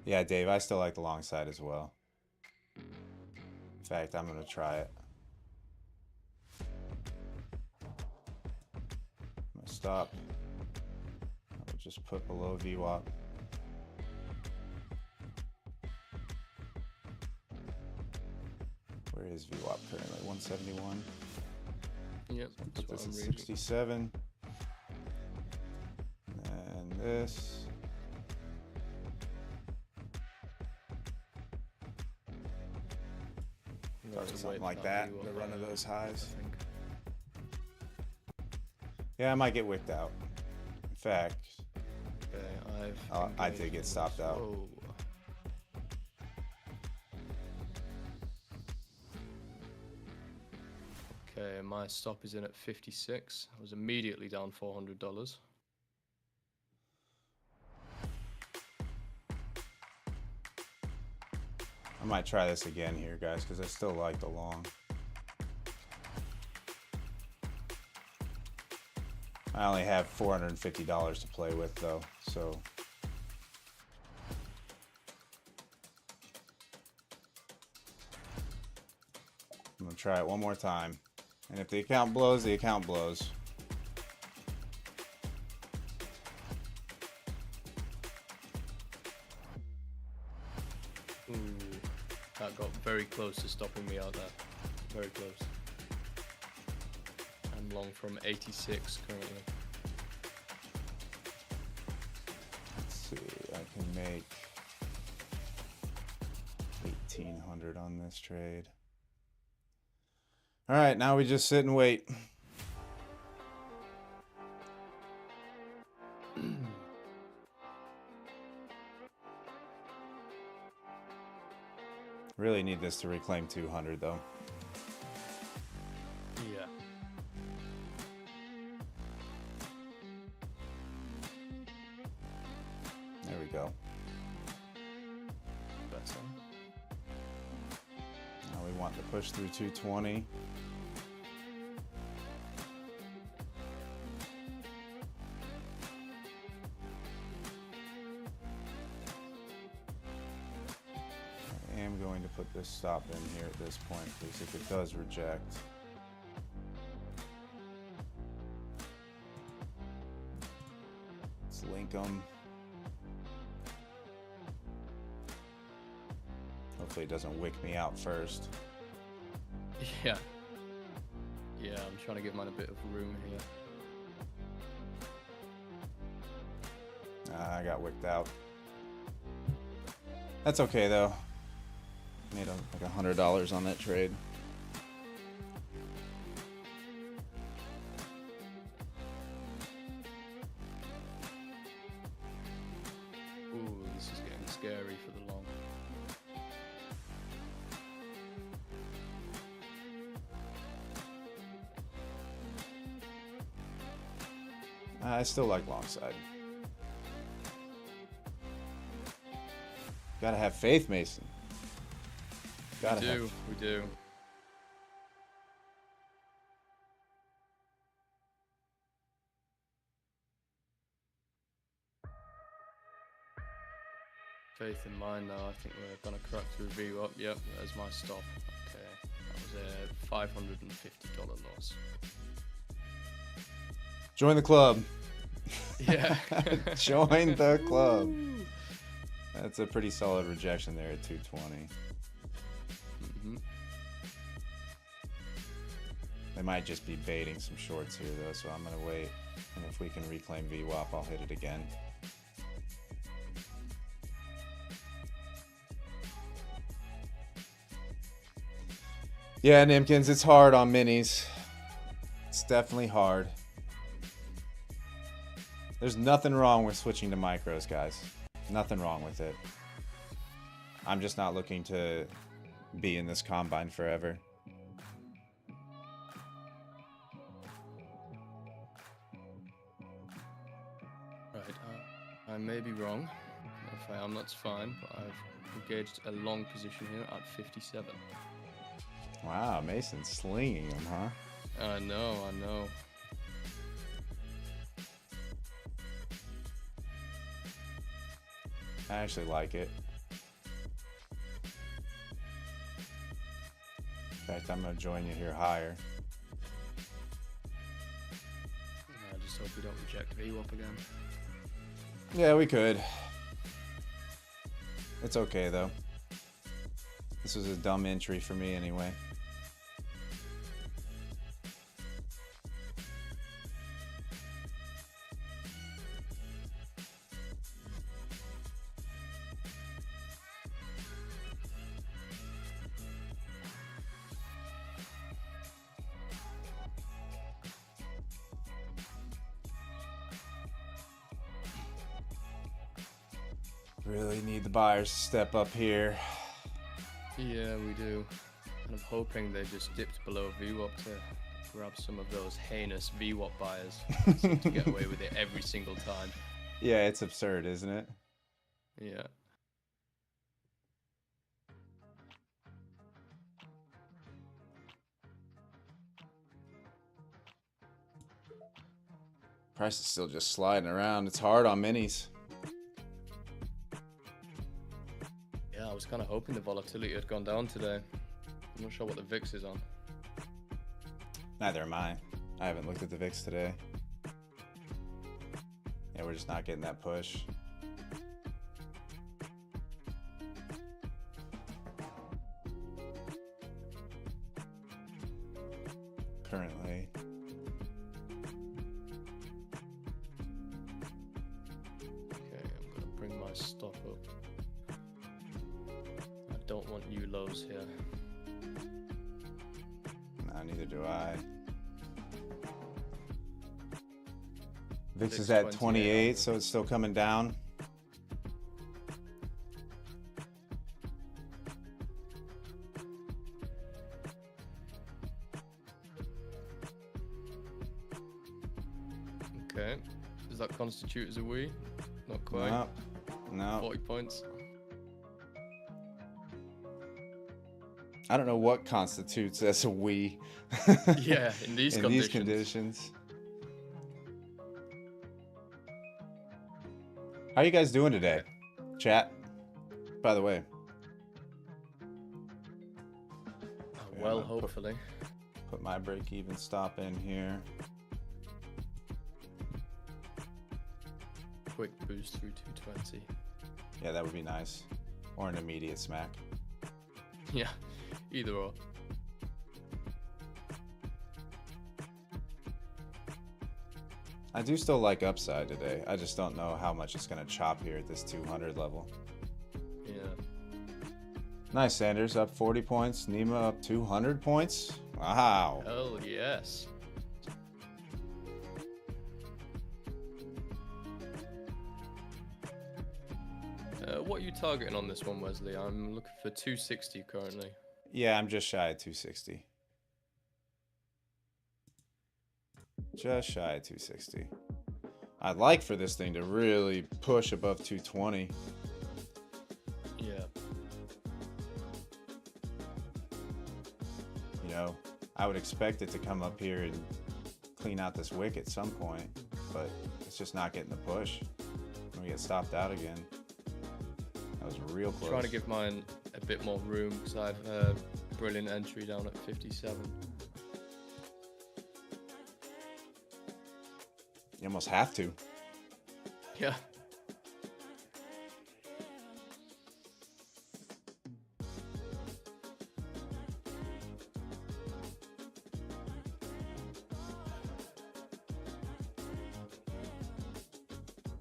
Yeah, Dave, I still like the long side as well. In fact, I'm going to try it. I'm going to stop. I'll just put below VWAP. Where is VWAP currently? 171. Yep, Put that's this what at I'm reading. 67. And this. Probably something like that, the run of those highs. I think. Yeah, I might get wicked out. In fact, Okay, I did get stopped out. Oh. Okay, my stop is in at 56. I was immediately down $400. I might try this again here, guys, because I still like the long. I only have $450 to play with, though, so. I'm going to try it one more time. And if the account blows, the account blows. Ooh, that got very close to stopping me out there. Very close. I'm long from 86 currently. Let's see, I can make 1,800 on this trade. All right, now we just sit and wait. Really need this to reclaim 200 though. Yeah. There we go. That's on. Now we want to push through 220. I am going to put this stop in here at this point, because if it does reject, let's link them. Hopefully it doesn't wick me out first. Yeah. Yeah, I'm trying to give mine a bit of room here. I got wicked out. That's okay though. Made like $100 on that trade. Ooh, this is getting scary for the long. I still like long side. Gotta have faith, Mason. We do. faith in mine now. I think we're gonna crack through VWAP. Yep, there's my stop. Okay, that was a $550 loss. Join the club. Yeah. Join the club. That's a pretty solid rejection there at 220. Mm-hmm. They might just be baiting some shorts here though, so I'm gonna wait. And if we can reclaim VWAP, I'll hit it again. Yeah, Nimkins, it's hard on minis. It's definitely hard. There's nothing wrong with switching to micros, guys. Nothing wrong with it. I'm just not looking to be in this combine forever. Right, I may be wrong. If I am, that's fine, but I've engaged a long position here at 57. Wow, Mason's slinging them, huh? I know. I actually like it. In fact, I'm going to join you here higher. I just hope we don't reject VWAP again. Yeah, we could. It's okay, though. This was a dumb entry for me anyway. Really need the buyers to step up here. Yeah, we do. And I'm hoping they just dipped below VWAP to grab some of those heinous VWAP buyers who seem to get away with it every single time. Yeah, it's absurd, isn't it? Yeah. Price is still just sliding around. It's hard on minis. Yeah, I was kind of hoping the volatility had gone down today. I'm not sure what the VIX is on. Neither am I. I haven't looked at the VIX today. Yeah, we're just not getting that push. Currently. Okay, I'm gonna bring my stop up. I don't want new lows here. Nah, neither do I. VIX is 628 at on 28, so it's still coming down. Okay, does that constitute as a we? Not quite. No, no. 40 points. I don't know what constitutes as a we. Yeah, in these in conditions. these conditions. How are you guys doing today, chat? By the way. Well, Yeah, hopefully. Put my break-even stop in here. Quick boost through 220. Yeah, that would be nice. Or an immediate smack. Yeah, either or. I do still like upside today. I just don't know how much it's going to chop here at this 200 level. Yeah. Nice, Sanders. Up 40 points. Nima up 200 points. Wow. Hell yes. What are you targeting on this one, Wesley? I'm looking for 260 currently. Yeah, I'm just shy of 260. Just shy of 260. I'd like for this thing to really push above 220. Yeah. You know, I would expect it to come up here and clean out this wick at some point, but it's just not getting the push. We get stopped out again. That was real close. Trying to give mine a bit more room because I have a brilliant entry down at 57. You almost have to. Yeah.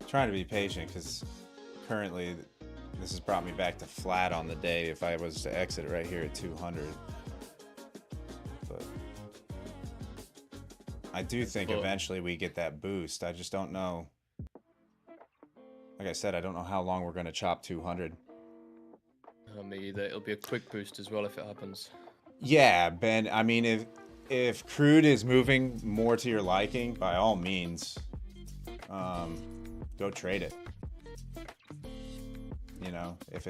Trying to be patient because currently this has brought me back to flat on the day if I was to exit right here at 200. But I do think eventually we get that boost. I just don't know. Like I said, I don't know how long we're going to chop 200. Me either. It'll be a quick boost as well if it happens. Yeah, Ben. I mean, if crude is moving more to your liking, by all means, go trade it. You know, if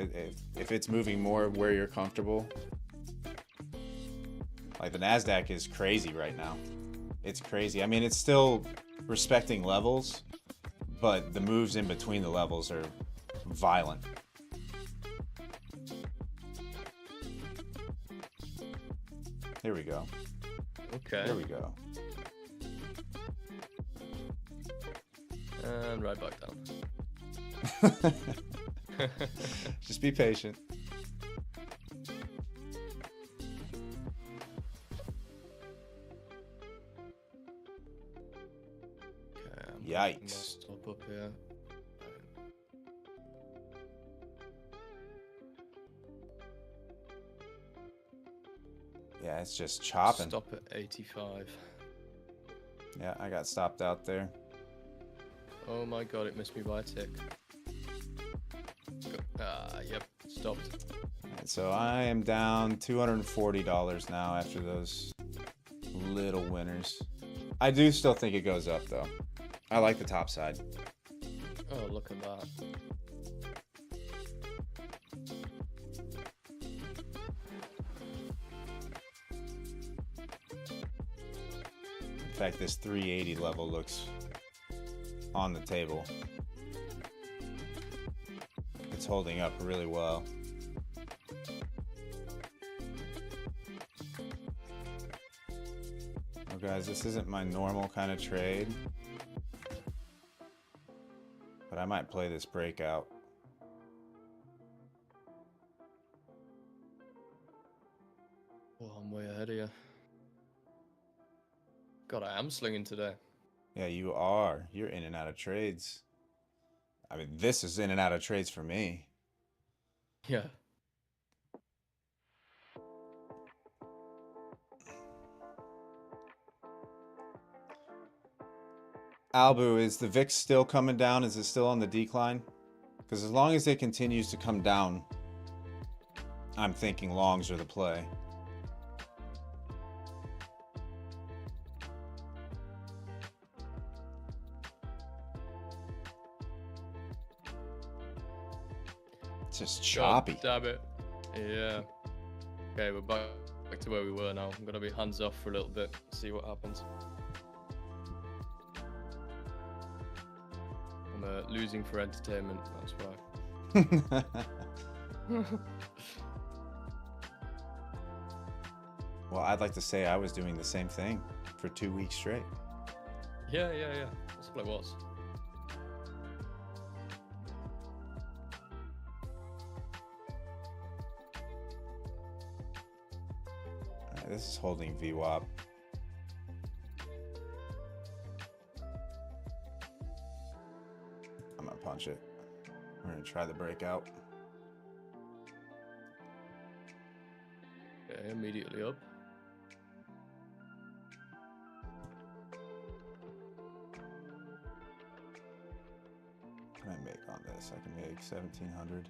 it's moving more where you're comfortable. Like the Nasdaq is crazy right now. It's crazy. I mean, it's still respecting levels, but the moves in between the levels are violent. Here we go. Okay. Here we go. And right back down. Just be patient. Okay, Yikes. Stop up here. Yeah, it's just chopping. Stop at 85. Yeah, I got stopped out there. Oh my god, it missed me by a tick. Yep, stopped. Alright, so I am down $240 now after those little winners. I do still think it goes up though. I like the top side. Oh, look at that. In fact, this 380 level looks on the table. It's holding up really well. Oh guys, this isn't my normal kind of trade, but I might play this breakout. Oh, I'm way ahead of you. God, I am slinging today. Yeah, you are. You're in and out of trades. I mean, this is in and out of trades for me. Yeah. Albu, is the VIX still coming down? Is it still on the decline? Because as long as it continues to come down, I'm thinking longs are the play. It's just choppy. God damn it. Yeah. Okay, we're back to where we were now. I'm gonna be hands off for a little bit, see what happens. I'm losing for entertainment, that's why. Well, I'd like to say I was doing the same thing for 2 weeks straight. Yeah. That's what it was. Alright, this is holding VWAP. I'm gonna punch it. We're gonna try the breakout. Okay, immediately up. What can I make on this? I can make 1700.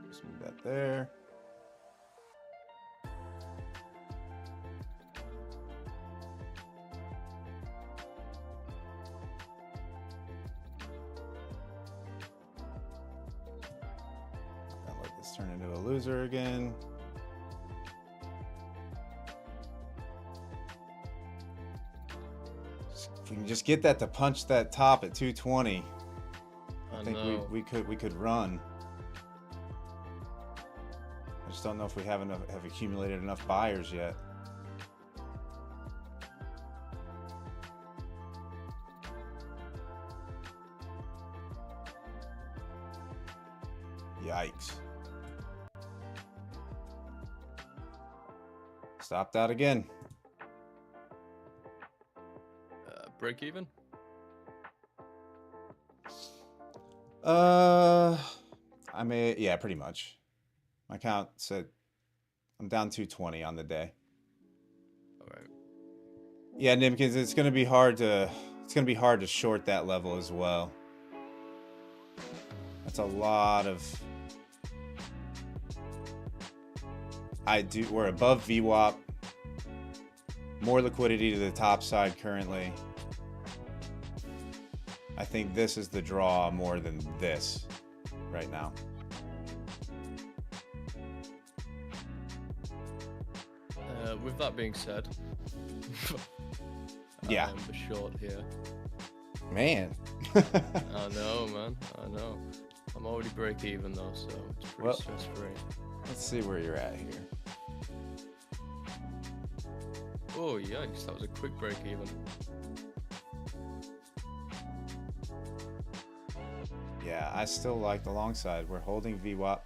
Just move that there. I'll let this turn into a loser again. If we can just get that to punch that top at 220. I think we could run. just don't know if we have accumulated enough buyers yet. Yikes. Stopped out again. Break even? I may, yeah, pretty much. My count said I'm down 220 on the day. All right. Yeah, Nimkins, it's gonna be hard to short that level as well. That's a lot of. We're above VWAP. More liquidity to the top side currently. I think this is the draw more than this right now. With that being said, yeah, the short here. Man. I know, man. I know. I'm already break even though, so it's pretty stress free. Let's see where you're at here. Oh yikes! That was a quick break even. Yeah, I still like the long side. We're holding VWAP.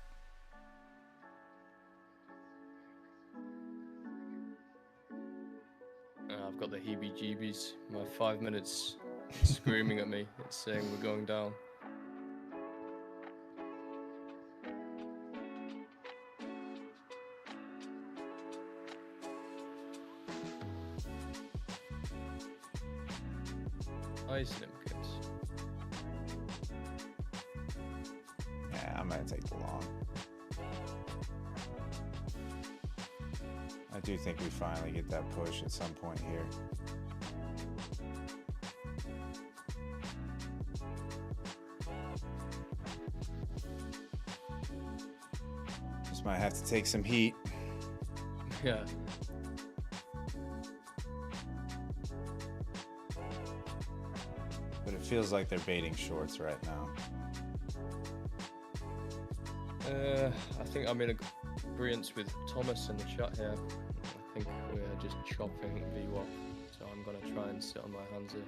I've got the heebie-jeebies. My 5 minutes screaming at me. It's saying we're going down. Nice, Nimkins. Yeah, I'm gonna take the long. I do think we finally get that push at some point here. Just might have to take some heat. Yeah. But it feels like they're baiting shorts right now. I think I'm in agreement with Thomas in the chat here. I think we're just chopping VWAP, so I'm gonna try and sit on my hands here.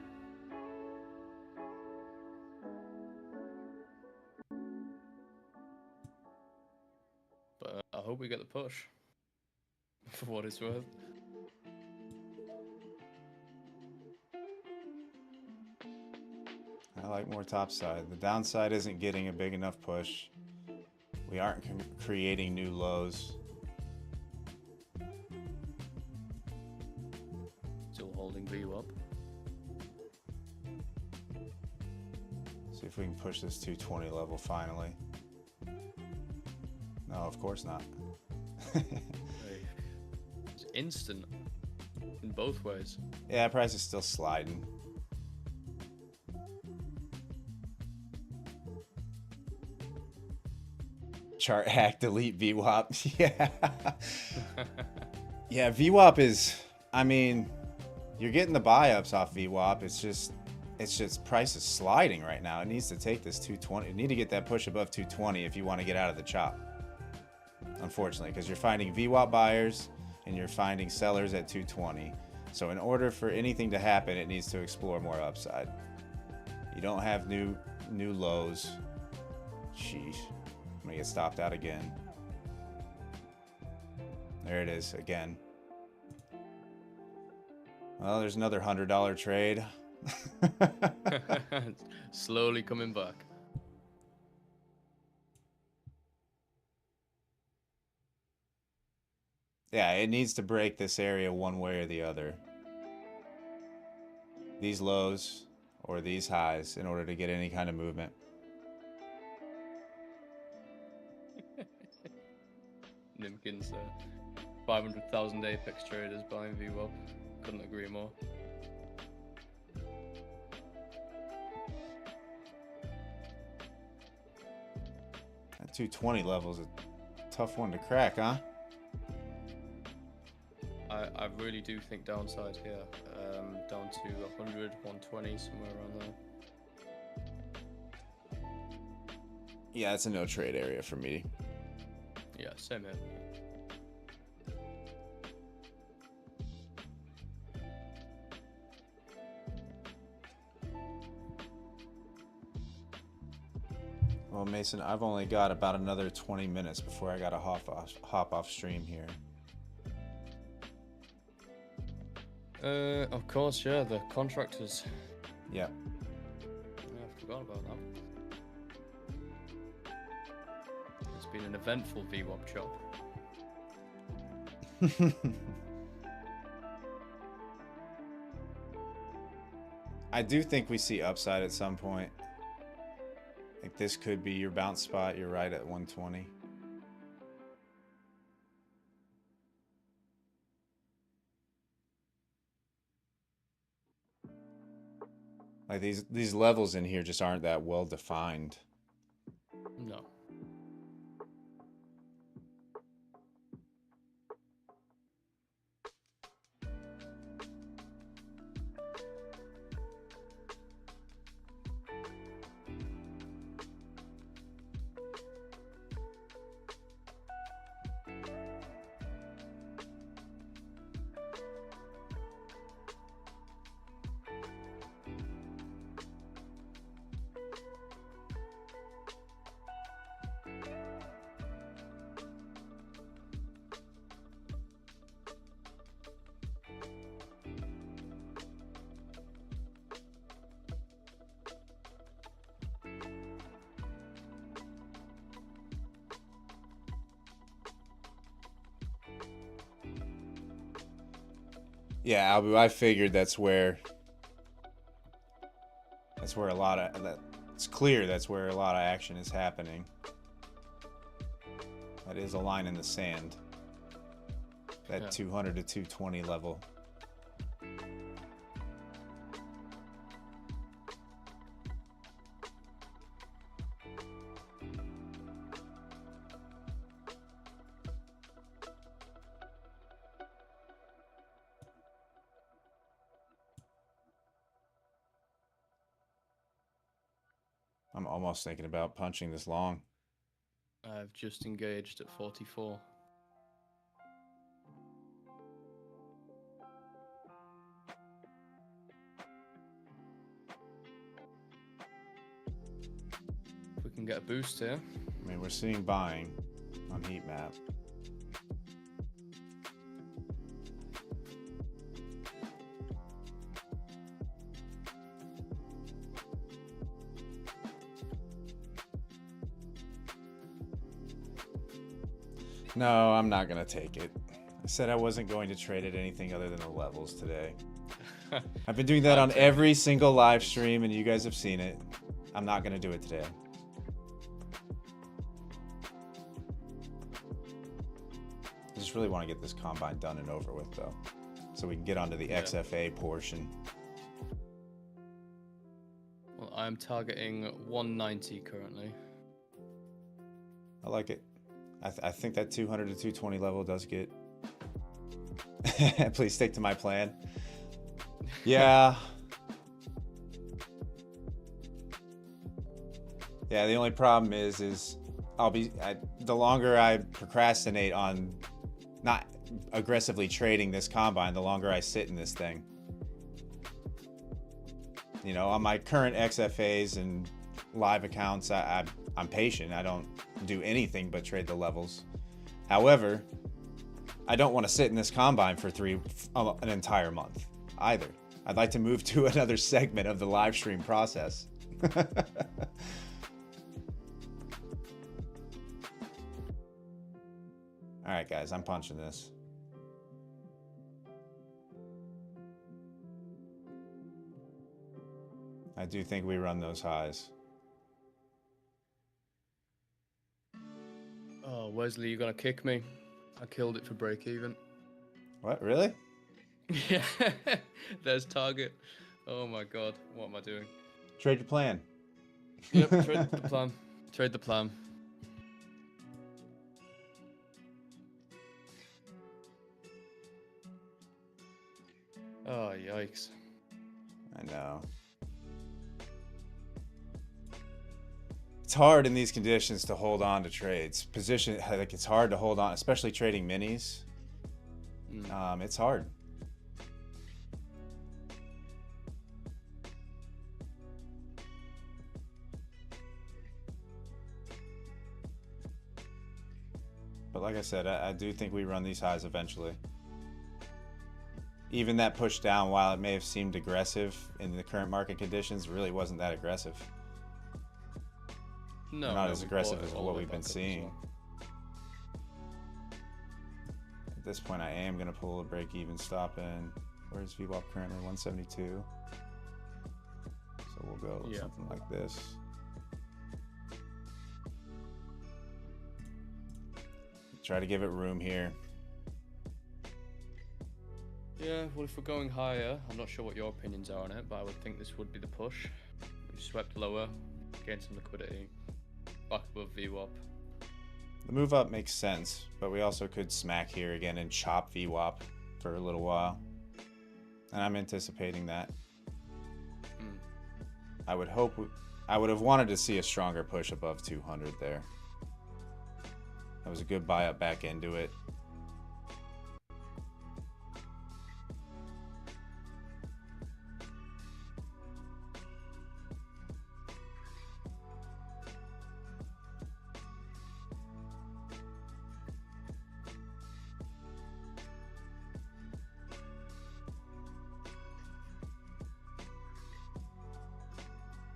But I hope we get the push, for what it's worth. I like more topside. The downside isn't getting a big enough push. We aren't creating new lows. Still holding VWAP. See if we can push this 220 level finally. No, of course not. It's instant in both ways. Yeah, price is still sliding. Chart hack, delete VWAP. Yeah. Yeah, VWAP is, I mean, you're getting the buy ups off VWAP. It's just price is sliding right now. It needs to take this 220. You need to get that push above 220 if you want to get out of the chop. Unfortunately, because you're finding VWAP buyers and you're finding sellers at 220. So in order for anything to happen, it needs to explore more upside. You don't have new lows. Sheesh. I'm gonna get stopped out again. There it is again. Well, there's another $100 trade. Slowly coming back. Yeah, it needs to break this area one way or the other. These lows or these highs in order to get any kind of movement. Nimkins, 500,000 Apex traders buying VWAP. Couldn't agree more. That 220 level is a tough one to crack, huh? I really do think downside here. Down to 100, 120, somewhere around there. Yeah, it's a no trade area for me. Yeah, same here. Well, Mason, I've only got about another 20 minutes before I got to hop off stream here. Of course, yeah, the contractors. Yep. Yeah, I forgot about that. It's been an eventful VWAP chop. I do think we see upside at some point. Like this could be your bounce spot. You're right at 120. Like these levels in here just aren't that well defined. No. Yeah, Abu, I figured that's where a lot of it's clear that's where a lot of action is happening. That is a line in the sand. That 200 to 220 level. I'm almost thinking about punching this long. I've just engaged at 44. If we can get a boost here. I mean, we're seeing buying on heat map. No, I'm not going to take it. I said I wasn't going to trade at anything other than the levels today. I've been doing that on every single live stream, and you guys have seen it. I'm not going to do it today. I just really want to get this combine done and over with, though, so we can get onto the XFA portion. Well, I'm targeting 190 currently. I like it. I think that 200 to 220 level does get... Please stick to my plan. Yeah. Yeah, the only problem is the longer I procrastinate on not aggressively trading this combine, the longer I sit in this thing. You know, on my current XFAs and live accounts, I'm patient. I don't do anything but trade the levels. However, I don't want to sit in this combine for an entire month either. I'd like to move to another segment of the live stream process. All right, guys, I'm punching this. I do think we run those highs. Oh, Wesley, you're gonna kick me. I killed it for break even. What, really? Yeah, there's target. Oh my god, what am I doing? Trade your plan. Yep, trade the plan. Trade the plan. Oh, yikes. I know. It's hard in these conditions to hold on to trades. Position, like it's hard to hold on, especially trading minis. It's hard. But like I said, I do think we run these highs eventually. Even that push down, while it may have seemed aggressive in the current market conditions, really wasn't that aggressive. No, not as aggressive as what we've been seeing. Well. At this point, I am going to pull a break-even stop in. Where's VWAP currently? 172. So we'll go something like this. Try to give it room here. Yeah, well, if we're going higher, I'm not sure what your opinions are on it, but I would think this would be the push. We swept lower, gained some liquidity, back above VWAP. The move up makes sense, but we also could smack here again and chop VWAP for a little while. And I'm anticipating that. I would have wanted to see a stronger push above 200 there. That was a good buy up back into it.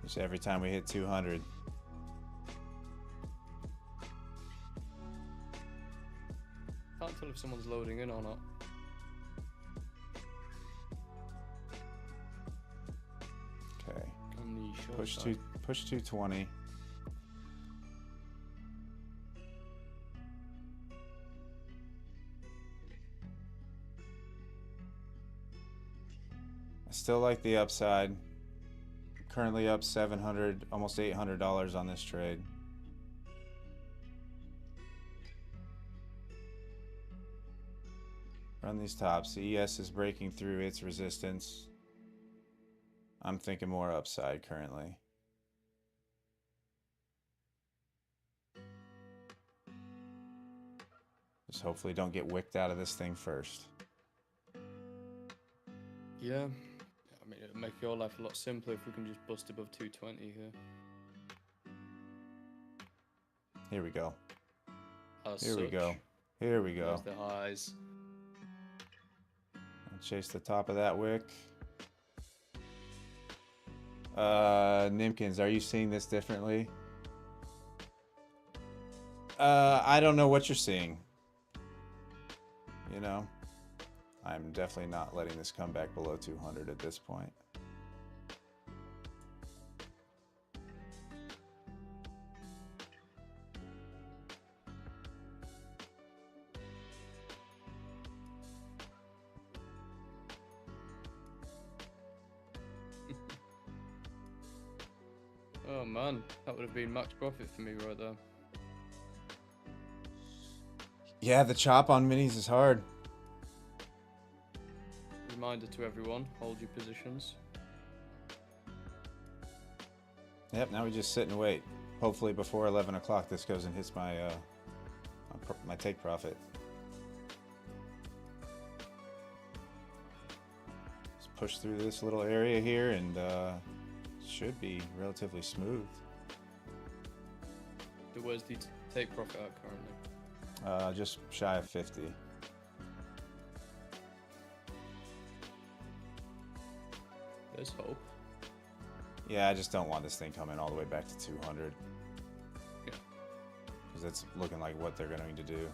Just every time we hit 200. Can't tell if someone's loading in or not. Okay. On the short Push side. push 220. I still like the upside. Currently up $700, almost $800 on this trade. Run these tops. The ES is breaking through its resistance. I'm thinking more upside currently. Just hopefully don't get wicked out of this thing first. Yeah. I mean, it'll make your life a lot simpler if we can just bust above 220 here. Here we go. Here we go. Here we go. There's the highs. And chase the top of that wick. Nimkins, are you seeing this differently? I don't know what you're seeing. You know? I'm definitely not letting this come back below 200 at this point. Oh man, that would have been max profit for me right there. Yeah, the chop on minis is hard. Reminder to everyone, hold your positions. Yep, now we just sit and wait. Hopefully before 11 o'clock this goes and hits my my take profit. Just push through this little area here and should be relatively smooth. Where's the take profit at currently? Just shy of 50. There's hope. Yeah, I just don't want this thing coming all the way back to 200. Yeah. Because that's looking like what they're going to do.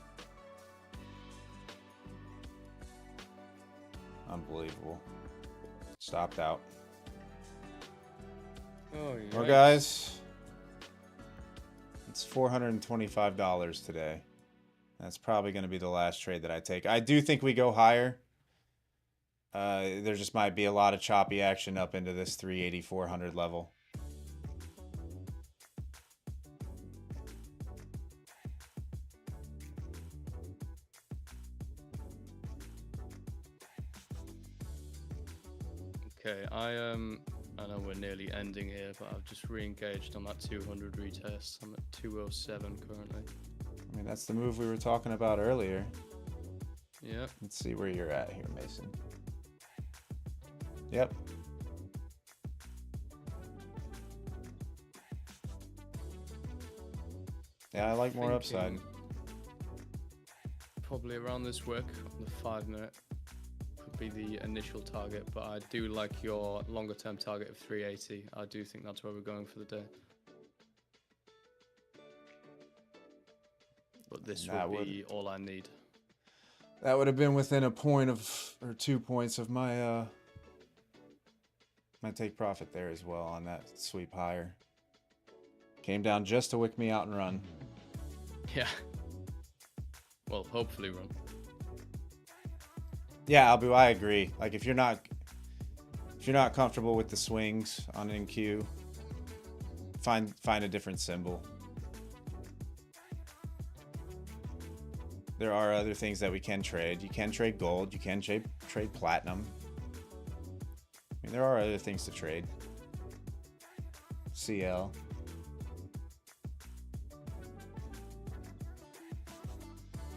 Unbelievable. Stopped out. Oh, yeah. Well, guys, it's $425 today. That's probably going to be the last trade that I take. I do think we go higher. There just might be a lot of choppy action up into this 380, 400 level. Okay, I know we're nearly ending here, but I've just re-engaged on that 200 retest. I'm at 207 currently. I mean, that's the move we were talking about earlier. Yeah. Let's see where you're at here, Mason. Yep. Yeah, I like more upside. Probably around this wick, the 5 minute could be the initial target, but I do like your longer term target of 380. I do think that's where we're going for the day. But this would be all I need. That would have been within a point of, or 2 points of my my take profit there as well on that sweep higher. Came down just to wick me out and run. Yeah. Well, hopefully run. Yeah, I agree. Like if you're not comfortable with the swings on NQ, find a different symbol. There are other things that we can trade. You can trade gold. You can trade platinum. I mean, there are other things to trade. CL.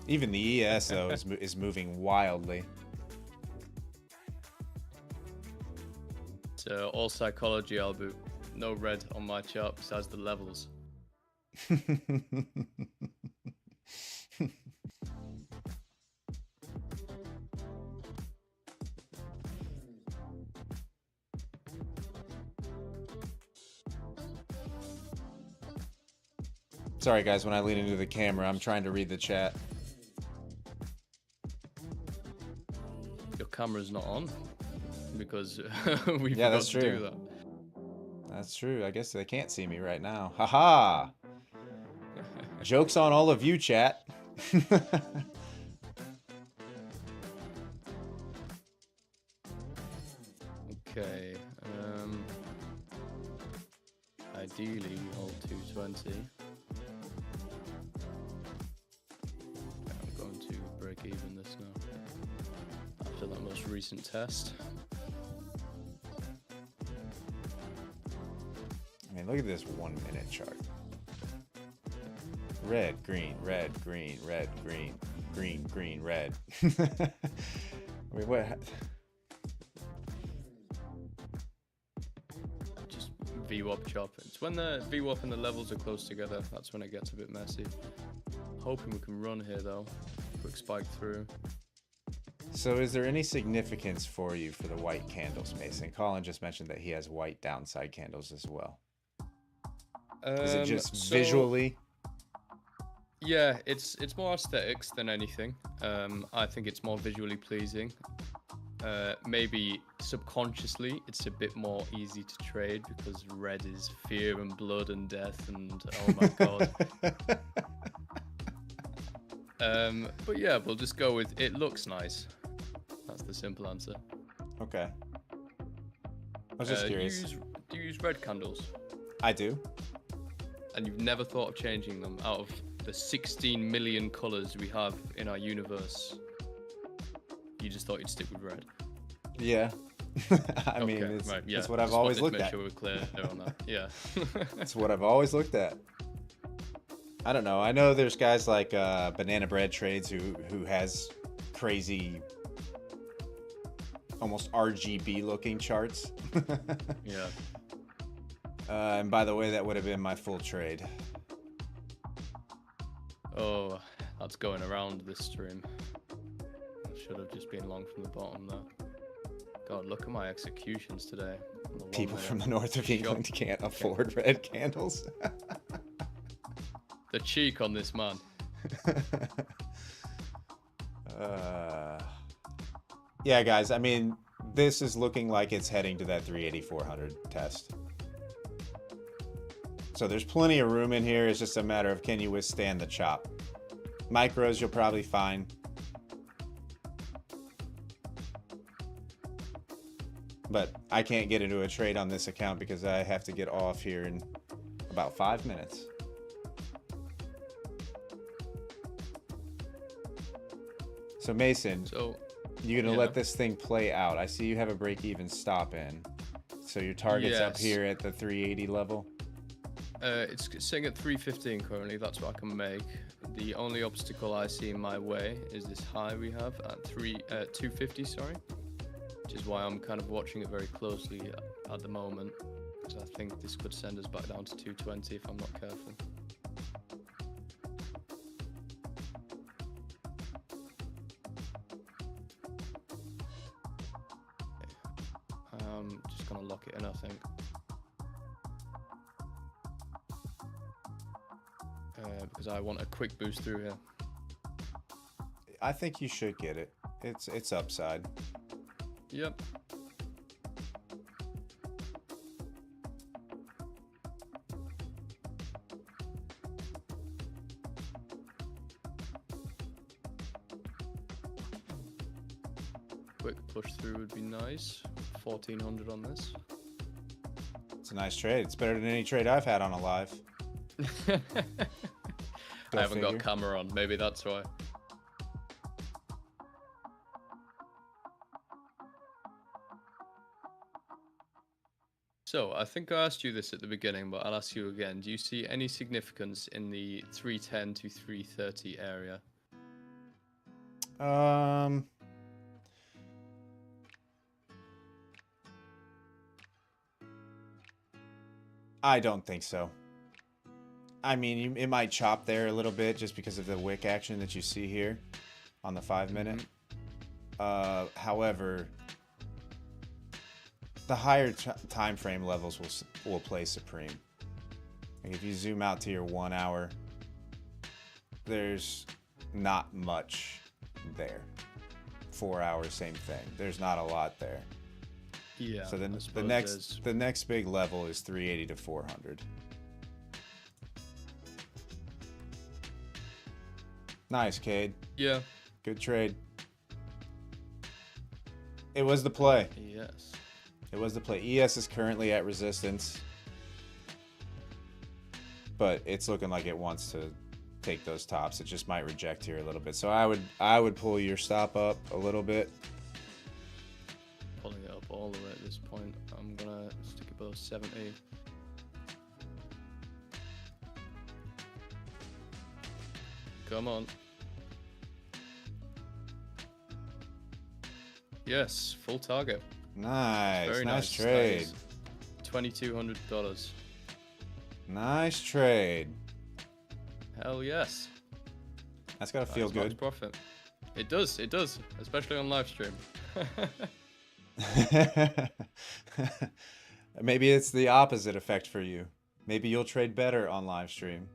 Even the ES though is moving wildly. So all psychology, Albu. No red on my chart besides the levels. Sorry guys, when I lean into the camera, I'm trying to read the chat. Your camera's not on because we Yeah, forgot that's to true. do that. That's true. I guess they can't see me right now. Haha. Joke's on all of you, chat. Okay. Ideally, we hold 220. I'm going to break even this now after that most recent test. I mean, look at this 1 minute chart. Red, green, red, green, red, green, green, green, red. I mean, what? Just VWAP chop. It's when the VWAP and the levels are close together, that's when it gets a bit messy. Hoping we can run here though. Quick spike through. So is there any significance for you for the white candles, Mason? Colin just mentioned that he has white downside candles as well. Is it just visually? Yeah, it's more aesthetics than anything. I think it's more visually pleasing. Maybe subconsciously it's a bit more easy to trade because red is fear and blood and death and oh my god. But yeah, we'll just go with it looks nice. That's the simple answer. Okay. I was just curious. Do you use red candles? I do. And you've never thought of changing them out of the 16 million colors we have in our universe? You just thought you'd stick with red? Yeah. I mean, it's, right, yeah. it's what I've always looked make at. sure we're clear on that. Yeah. It's what I've always looked at. I don't know. I know there's guys like Banana Bread Trades who has crazy, almost RGB looking charts. Yeah. And by the way, that would have been my full trade. Oh, that's going around this stream. Should have just been long from the bottom there. God, look at my executions today. People from the north of England can't afford red candles. The cheek on this man. Yeah, guys, I mean, this is looking like it's heading to that 380-400 test. So there's plenty of room in here. It's just a matter of can you withstand the chop. Micros you'll probably find. But I can't get into a trade on this account because I have to get off here in about 5 minutes. So Mason, you're gonna let this thing play out. I see you have a break-even stop in. So your target's up Yes. here at the 380 level. It's sitting at 315 currently. That's what I can make. The only obstacle I see in my way is this high we have at 250. Sorry, which is why I'm kind of watching it very closely at the moment, because I think this could send us back down to 220 if I'm not careful. I'm just gonna lock it in, I think. Because I want a quick boost through here. I think you should get it. It's upside. Yep. Quick push through would be nice. 1400 on this. It's a nice trade. It's better than any trade I've had on a live. I haven't got camera on. Maybe that's why. So I think I asked you this at the beginning, but I'll ask you again. Do you see any significance in the 310 to 330 area? I don't think so. I mean, it might chop there a little bit just because of the wick action that you see here on the 5-minute. However, the higher time frame levels will play supreme. Like if you zoom out to your 1 hour, there's not much there. 4 hours, same thing. There's not a lot there. Yeah. So then the next big level is 380 to 400. Nice, Cade. Yeah. Good trade. It was the play. Yes. It was the play. ES is currently at resistance, but it's looking like it wants to take those tops. It just might reject here a little bit. So I would pull your stop up a little bit. Pulling it up all the way at this point. I'm gonna stick it below 70. Come on. Yes, full target. Nice. Very nice nice. trade. $2,200. Nice trade. Hell yes. That's gotta feel That's max good. profit. It does, especially on live stream. Maybe it's the opposite effect for you. Maybe you'll trade better on live stream.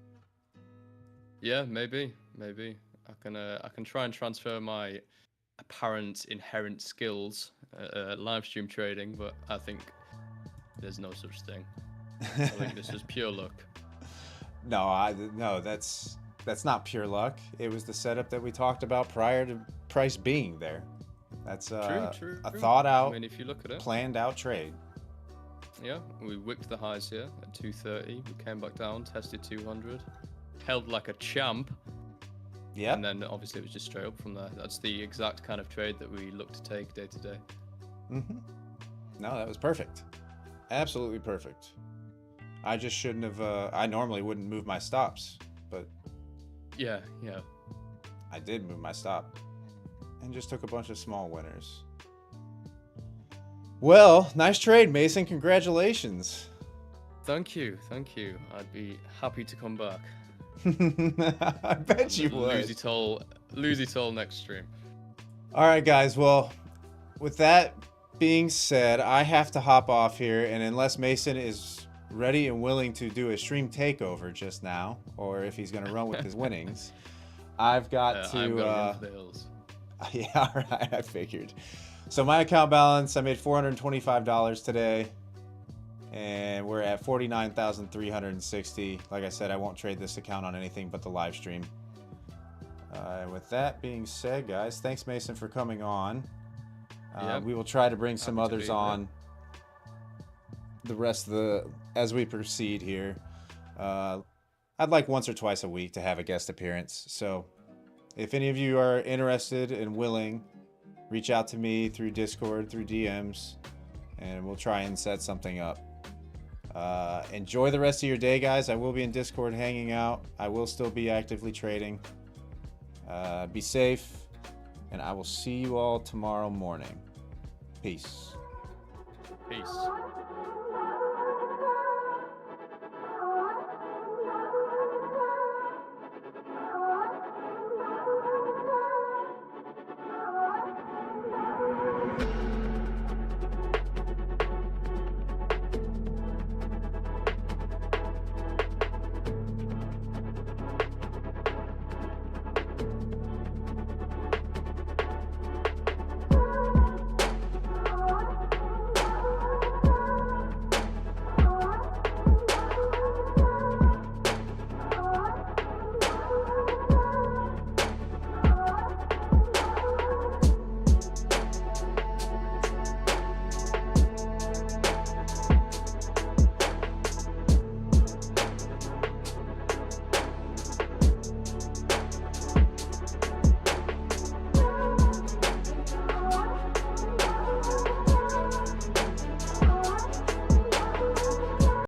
Yeah, maybe. I can try and transfer my apparent inherent skills live stream trading, but I think there's no such thing. I think this is pure luck. No, that's not pure luck. It was the setup that we talked about prior to price being there. That's True. a thought out, I mean, if you look at it, planned out trade. yeah, we whipped the highs here at 230. We came back down, tested 200, held like a champ. Yep. And then obviously it was just straight up from there. That's the exact kind of trade that we look to take day to day. No, that was perfect. Absolutely perfect. I just shouldn't have. I normally wouldn't move my stops, but Yeah. I did move my stop and just took a bunch of small winners. Well, nice trade, Mason. Congratulations. Thank you. I'd be happy to come back. I bet you would. Losey toll next stream. All right, guys. Well, with that being said, I have to hop off here, and unless Mason is ready and willing to do a stream takeover just now, or if he's going to run with his winnings, I've got to. I'm gonna run for the hills. Yeah, all right. I figured. So my account balance, I made $425 today. And we're at 49,360. Like I said, I won't trade this account on anything but the live stream. And with that being said, guys, thanks Mason for coming on. Yep. We will try to bring some Happy to others be on the rest of as we proceed here. I'd like once or twice a week to have a guest appearance. So if any of you are interested and willing, reach out to me through Discord, through DMs. and we'll try and set something up. Enjoy the rest of your day, guys. I will be in Discord hanging out. I will still be actively trading. Be safe, and I will see you all tomorrow morning. Peace. Peace.